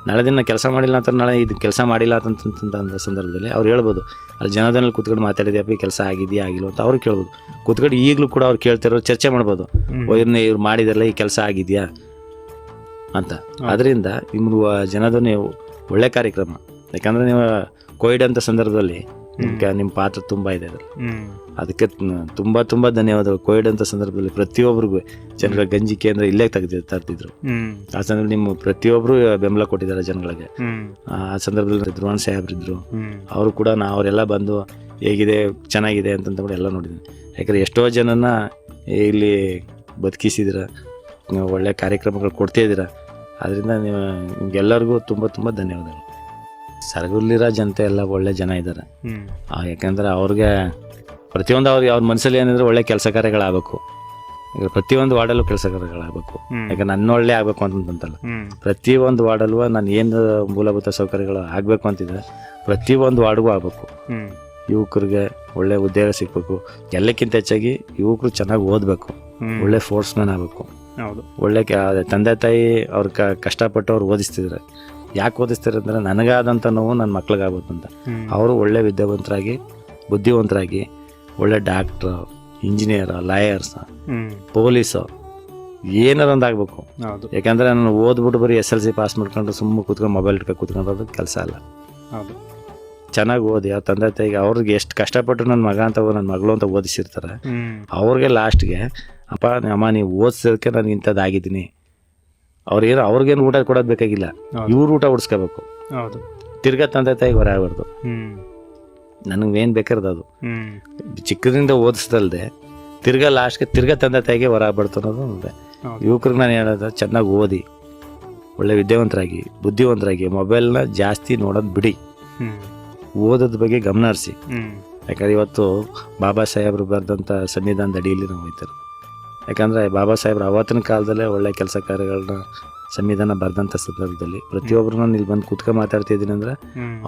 S4: ನಾಳೆ ದಿನ ಕೆಲಸ ಮಾಡಿಲ್ಲ ಅಂತ, ನಾಳೆ ಇದು ಕೆಲಸ ಮಾಡಿಲ್ಲ ಅಂತಂತ ಸಂದರ್ಭದಲ್ಲಿ ಅವ್ರು ಹೇಳ್ಬೋದು, ಅಲ್ಲಿ ಜನಧ್ವನಿಯಲ್ಲಿ ಕೂತ್ಕೊಂಡು ಮಾತಾಡಿದ್ಯಪ್ಪ, ಈ ಕೆಲಸ ಆಗಿದೆಯಾ ಆಗಿಲ್ವ ಅಂತ ಅವ್ರು ಕೇಳ್ಬೋದು. ಕೂತ್ಕೊಂಡು ಈಗಲೂ ಕೂಡ ಅವ್ರು ಕೇಳ್ತಿರೋ ಚರ್ಚೆ ಮಾಡ್ಬೋದು, ಇವ್ರು ಮಾಡಿದಾರಲ್ಲ ಈ ಕೆಲಸ ಆಗಿದೆಯಾ ಅಂತ. ಅದರಿಂದ ನಿಮ್ಗೆ ಜನಧ್ವನಿ ಒಳ್ಳೆ ಕಾರ್ಯಕ್ರಮ. ಯಾಕಂದರೆ ನೀವು ಕೋವಿಡ್ ಅಂತ ಸಂದರ್ಭದಲ್ಲಿ ನಿಮ್ಮ ಪಾತ್ರ ತುಂಬ ಇದೆ ಅದರಲ್ಲಿ. ಅದಕ್ಕೆ ತುಂಬ ಧನ್ಯವಾದಗಳು. ಕೋವಿಡ್ ಅಂತ ಸಂದರ್ಭದಲ್ಲಿ ಪ್ರತಿಯೊಬ್ಬರಿಗೂ ಜನಗಳ ಗಂಜಿ ಕೇಂದ್ರ ಇಲ್ಲೇ ತರ್ತಿದ್ರು. ಆ ಸಂದರ್ಭದಲ್ಲಿ ನಿಮ್ಮ ಪ್ರತಿಯೊಬ್ಬರು ಬೆಂಬಲ ಕೊಟ್ಟಿದ್ದಾರೆ ಜನಗಳಿಗೆ. ಆ ಸಂದರ್ಭದಲ್ಲಿ ಧ್ರುವಣ್ ಸಾಹೇಬ್ರಿದ್ರು, ಅವರು ಕೂಡ ಅವರೆಲ್ಲ ಬಂದು ಹೇಗಿದೆ ಚೆನ್ನಾಗಿದೆ ಅಂತಂದ್ಬಿಟ್ಟು ಎಲ್ಲ ನೋಡಿದ್ದೀನಿ. ಯಾಕಂದರೆ ಎಷ್ಟೋ ಜನನ ಇಲ್ಲಿ ಬದುಕಿಸಿದಿರ, ಒಳ್ಳೆ ಕಾರ್ಯಕ್ರಮಗಳು ಕೊಡ್ತಾ ಇದ್ದೀರ. ಅದರಿಂದ ನಿಮ್ಗೆಲ್ಲರಿಗೂ ತುಂಬ ಧನ್ಯವಾದಗಳು. ಸರಗೂರಿಲಿರೋ ಜನತೆ ಎಲ್ಲ ಒಳ್ಳೆ ಜನ ಇದ್ದಾರೆ. ಯಾಕಂದರೆ ಅವ್ರಿಗೆ ಪ್ರತಿಯೊಂದು ಅವ್ರ ಮನಸ್ಸಲ್ಲಿ ಏನಿದ್ರೆ ಒಳ್ಳೆ ಕೆಲಸ ಕಾರ್ಯಗಳಾಗಬೇಕು. ಈಗ ಪ್ರತಿಯೊಂದು ವಾರ್ಡಲ್ಲೂ ಕೆಲಸ ಕಾರ್ಯಗಳಾಗಬೇಕು. ಯಾಕಂದ್ರೆ ನನ್ನ ಒಳ್ಳೆ ಆಗಬೇಕು ಅಂತಂತಲ್ಲ, ಪ್ರತಿಯೊಂದು ವಾರ್ಡಲ್ಲೂ ನಾನು ಏನು ಮೂಲಭೂತ ಸೌಕರ್ಯಗಳು ಆಗಬೇಕು ಅಂತಿದ್ರೆ ಪ್ರತಿಯೊಂದು ವಾರ್ಡ್ಗೂ ಆಗಬೇಕು. ಯುವಕರಿಗೆ ಒಳ್ಳೆ ಉದ್ಯೋಗ ಸಿಗಬೇಕು. ಎಲ್ಲಕ್ಕಿಂತ ಹೆಚ್ಚಾಗಿ ಯುವಕರು ಚೆನ್ನಾಗಿ ಓದಬೇಕು, ಒಳ್ಳೆ ಫೋರ್ಸ್ಮನ್ ಆಗಬೇಕು. ಒಳ್ಳೆ ತಂದೆ ತಾಯಿ ಅವ್ರ ಕಷ್ಟಪಟ್ಟು ಅವ್ರು ಓದಿಸ್ತಿದ್ರೆ, ಯಾಕೆ ಓದಿಸ್ತಾರೆ ಅಂದರೆ ನನಗಾದಂಥ ನೋವು ನನ್ನ ಮಕ್ಳಿಗಾಗ್ಬೇಕು ಅಂತ. ಅವರು ಒಳ್ಳೆ ವಿದ್ಯಾವಂತರಾಗಿ, ಬುದ್ಧಿವಂತರಾಗಿ, ಒಳ್ಳೆ ಡಾಕ್ಟ್ರು, ಇಂಜಿನಿಯರ್, ಲಾಯರ್ಸ್, ಪೊಲೀಸು, ಏನಾರೊಂದು ಆಗಬೇಕು. ಯಾಕಂದರೆ ನಾನು ಓದ್ಬಿಟ್ಟು ಬರೀ SLC ಪಾಸ್ ಮಾಡ್ಕೊಂಡು ಸುಮ್ಮನೆ ಕೂತ್ಕೊಂಡು ಮೊಬೈಲ್ ಇಟ್ಕೊಂಡು ಕೂತ್ಕೊಂಡ್ರೆ ಕೆಲಸ ಅಲ್ಲ. ಚೆನ್ನಾಗಿ ಓದಿ ಅವ್ರ ತಂದೆ ತಾಯಿಗೆ ಅವ್ರಿಗೆ ಎಷ್ಟು ಕಷ್ಟಪಟ್ಟು ನನ್ನ ಮಗ ಅಂತ ನನ್ನ ಮಗಳು ಅಂತ ಓದಿಸಿರ್ತಾರೆ, ಅವ್ರಿಗೆ ಲಾಸ್ಟ್ಗೆ ಅಪ್ಪ ಅಮ್ಮ ನೀವು ಓದಿಸೋದಕ್ಕೆ ನಾನು ಇಂಥದ್ದಾಗಿದ್ದೀನಿ, ಅವ್ರಿಗೇನು ಊಟ ಕೊಡೋದು ಬೇಕಾಗಿಲ್ಲ, ಇವ್ರು ಊಟ ಉಡ್ಸ್ಕೋಬೇಕು. ತಿರ್ಗಾ ತಂದೆ ತಾಯಿಗೆ ಹೊರ ಆಗ್ಬಾರ್ದು. ನನಗೇನು ಬೇಕಾರ್ದು ಅದು ಚಿಕ್ಕದಿಂದ ಓದಿಸ್ದಲ್ದೆ ತಿರ್ಗಾ ಲಾಸ್ಟ್ಗೆ ತಿರ್ಗಾ ತಂದೆ ತಾಯಿಗೆ ಹೊರ ಆಗ್ಬಾರ್ದು ಅನ್ನೋದು ಇದೆ. ಯುವಕರಿಗೆ ನಾನು ಹೇಳೋದು, ಚೆನ್ನಾಗಿ ಓದಿ, ಒಳ್ಳೆ ವಿದ್ಯಾವಂತರಾಗಿ, ಬುದ್ಧಿವಂತರಾಗಿ, ಮೊಬೈಲ್ನ ಜಾಸ್ತಿ ನೋಡೋದು ಬಿಡಿ, ಓದೋದ ಬಗ್ಗೆ ಗಮನ ಹರಿಸಿ. ಯಾಕಂದರೆ ಇವತ್ತು ಬಾಬಾ ಸಾಹೇಬ್ರು ಬರೆದಂಥ ಸಂವಿಧಾನದ ಅಡಿಯಲ್ಲಿ ನಾವು ಹೋಗ್ತಾರೆ. ಯಾಕಂದರೆ ಬಾಬಾ ಸಾಹೇಬ್ರು ಅವತ್ತಿನ ಕಾಲದಲ್ಲೇ ಒಳ್ಳೆ ಕೆಲಸ ಕಾರ್ಯಗಳನ್ನ ಸಂವಿಧಾನ ಬರೆದಂಥ ಸಂದರ್ಭದಲ್ಲಿ ಪ್ರತಿಯೊಬ್ಬರು ನಾನು ಇಲ್ಲಿ ಬಂದು ಕೂತ್ಕೊಂಡು ಮಾತಾಡ್ತಿದ್ದೀನಿ ಅಂದರೆ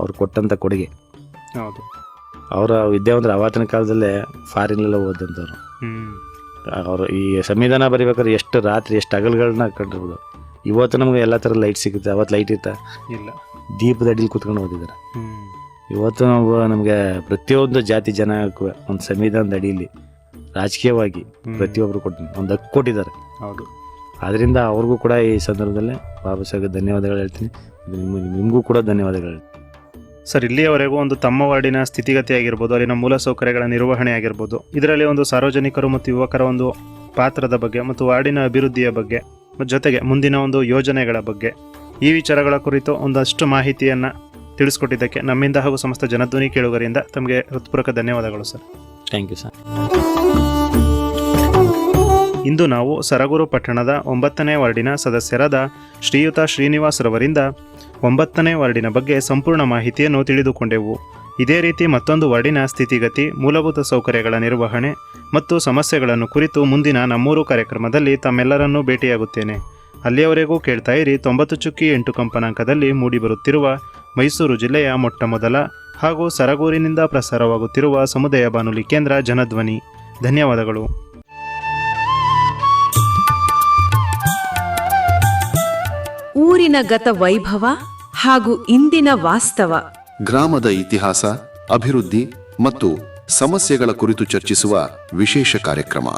S4: ಅವ್ರು ಕೊಟ್ಟಂಥ ಕೊಡುಗೆ. ಅವರ ವಿದ್ಯಾವಂತರು ಅವತ್ತಿನ ಕಾಲದಲ್ಲೇ ಫಾರಿನ್ಲೆಲ್ಲ ಓದಂಥವ್ರು. ಅವರು ಈ ಸಂವಿಧಾನ ಬರಿಬೇಕಾದ್ರೆ ಎಷ್ಟು ರಾತ್ರಿ ಎಷ್ಟು ಹಗಲುಗಳನ್ನ ಕಂಡಿರ್ಬೋದು. ಇವತ್ತು ನಮಗೆ ಎಲ್ಲ ಥರ ಲೈಟ್ ಸಿಗುತ್ತೆ, ಅವತ್ತು ಲೈಟ್ ಇರ್ತಾ ಇಲ್ಲ, ದೀಪದ ಅಡಿಲಿ ಕೂತ್ಕೊಂಡು ಓದಿದ್ದಾರೆ. ಇವತ್ತು ನಮಗೆ ಪ್ರತಿಯೊಂದು ಜಾತಿ ಜನಕ್ಕೂ ಒಂದು ಸಂವಿಧಾನದ ಅಡಿಯಲ್ಲಿ ರಾಜಕೀಯವಾಗಿ ಪ್ರತಿಯೊಬ್ಬರು ಒಂದು ಹಕ್ಕು ಕೊಟ್ಟಿದ್ದಾರೆ. ಆದ್ದರಿಂದ ಅವ್ರಿಗೂ ಕೂಡ ಈ ಸಂದರ್ಭದಲ್ಲಿ ಬಾಬಾ ಸಾಹೇಬ್ಗೆ ಧನ್ಯವಾದಗಳು ಹೇಳ್ತೀನಿ. ನಿಮಗೂ ಕೂಡ ಧನ್ಯವಾದಗಳು.
S3: ಸರ್, ಇಲ್ಲಿಯವರೆಗೂ ಒಂದು ತಮ್ಮ ವಾರ್ಡಿನ ಸ್ಥಿತಿಗತಿ ಆಗಿರ್ಬೋದು, ಅಲ್ಲಿನ ಮೂಲಸೌಕರ್ಯಗಳ ನಿರ್ವಹಣೆ ಆಗಿರ್ಬೋದು, ಇದರಲ್ಲಿ ಒಂದು ಸಾರ್ವಜನಿಕರು ಮತ್ತು ಯುವಕರ ಒಂದು ಪಾತ್ರದ ಬಗ್ಗೆ ಮತ್ತು ವಾರ್ಡಿನ ಅಭಿವೃದ್ಧಿಯ ಬಗ್ಗೆ, ಜೊತೆಗೆ ಮುಂದಿನ ಒಂದು ಯೋಜನೆಗಳ ಬಗ್ಗೆ, ಈ ವಿಚಾರಗಳ ಕುರಿತು ಒಂದಷ್ಟು ಮಾಹಿತಿಯನ್ನು ತಿಳಿಸ್ಕೊಟ್ಟಿದ್ದಕ್ಕೆ ನಮ್ಮಿಂದ ಹಾಗೂ ಸಮಸ್ತ ಜನಧ್ವನಿ ಕೇಳುಗರಿಂದ ತಮಗೆ ಹೃತ್ಪೂರ್ವಕ ಧನ್ಯವಾದಗಳು ಸರ್.
S4: Thank you sir.
S3: ಇಂದು ನಾವು ಸರಗೂರು ಪಟ್ಟಣದ 9ನೇ ವಾರ್ಡಿನ ಸದಸ್ಯರಾದ ಶ್ರೀಯುತ ಶ್ರೀನಿವಾಸ್ ರವರಿಂದ 9ನೇ ವಾರ್ಡಿನ ಬಗ್ಗೆ ಸಂಪೂರ್ಣ ಮಾಹಿತಿಯನ್ನು ತಿಳಿದುಕೊಂಡೆವು. ಇದೇ ರೀತಿ ಮತ್ತೊಂದು ವಾರ್ಡಿನ ಸ್ಥಿತಿಗತಿ, ಮೂಲಭೂತ ಸೌಕರ್ಯಗಳ ನಿರ್ವಹಣೆ ಮತ್ತು ಸಮಸ್ಯೆಗಳನ್ನು ಕುರಿತು ಮುಂದಿನ ನಮ್ಮೂರು ಕಾರ್ಯಕ್ರಮದಲ್ಲಿ ತಮ್ಮೆಲ್ಲರನ್ನೂ ಭೇಟಿಯಾಗುತ್ತೇನೆ. ಅಲ್ಲಿಯವರೆಗೂ ಕೇಳ್ತಾ ಇರಿ 90.8 ಕಂಪನಾಂಕದಲ್ಲಿ ಮೂಡಿಬರುತ್ತಿರುವ ಮೈಸೂರು ಜಿಲ್ಲೆಯ ಮೊಟ್ಟಮೊದಲ ಹಾಗೂ ಸರಗೂರಿನಿಂದ ಪ್ರಸಾರವಾಗುತ್ತಿರುವ ಸಮುದಾಯ ಬಾನುಲಿ ಕೇಂದ್ರ ಜನಧ್ವನಿ. ಧನ್ಯವಾದಗಳು.
S1: ಊರಿನ ಗತ ವೈಭವ ಹಾಗೂ ಇಂದಿನ ವಾಸ್ತವ,
S2: ಗ್ರಾಮದ ಇತಿಹಾಸ, ಅಭಿವೃದ್ಧಿ ಮತ್ತು ಸಮಸ್ಯೆಗಳ ಕುರಿತು ಚರ್ಚಿಸುವ ವಿಶೇಷ ಕಾರ್ಯಕ್ರಮ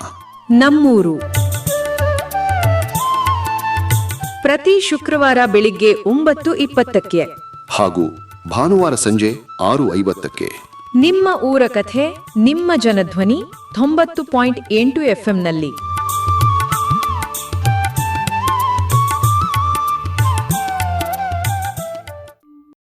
S1: ನಮ್ಮೂರು. ಪ್ರತಿ ಶುಕ್ರವಾರ ಬೆಳಿಗ್ಗೆ 9:20
S2: ಹಾಗೂ ಭಾನುವಾರ ಸಂಜೆ 6:50.
S1: ನಿಮ್ಮ ಊರ ಕಥೆ, ನಿಮ್ಮ ಜನಧ್ವನಿ 90.8 FM ನಲ್ಲಿ.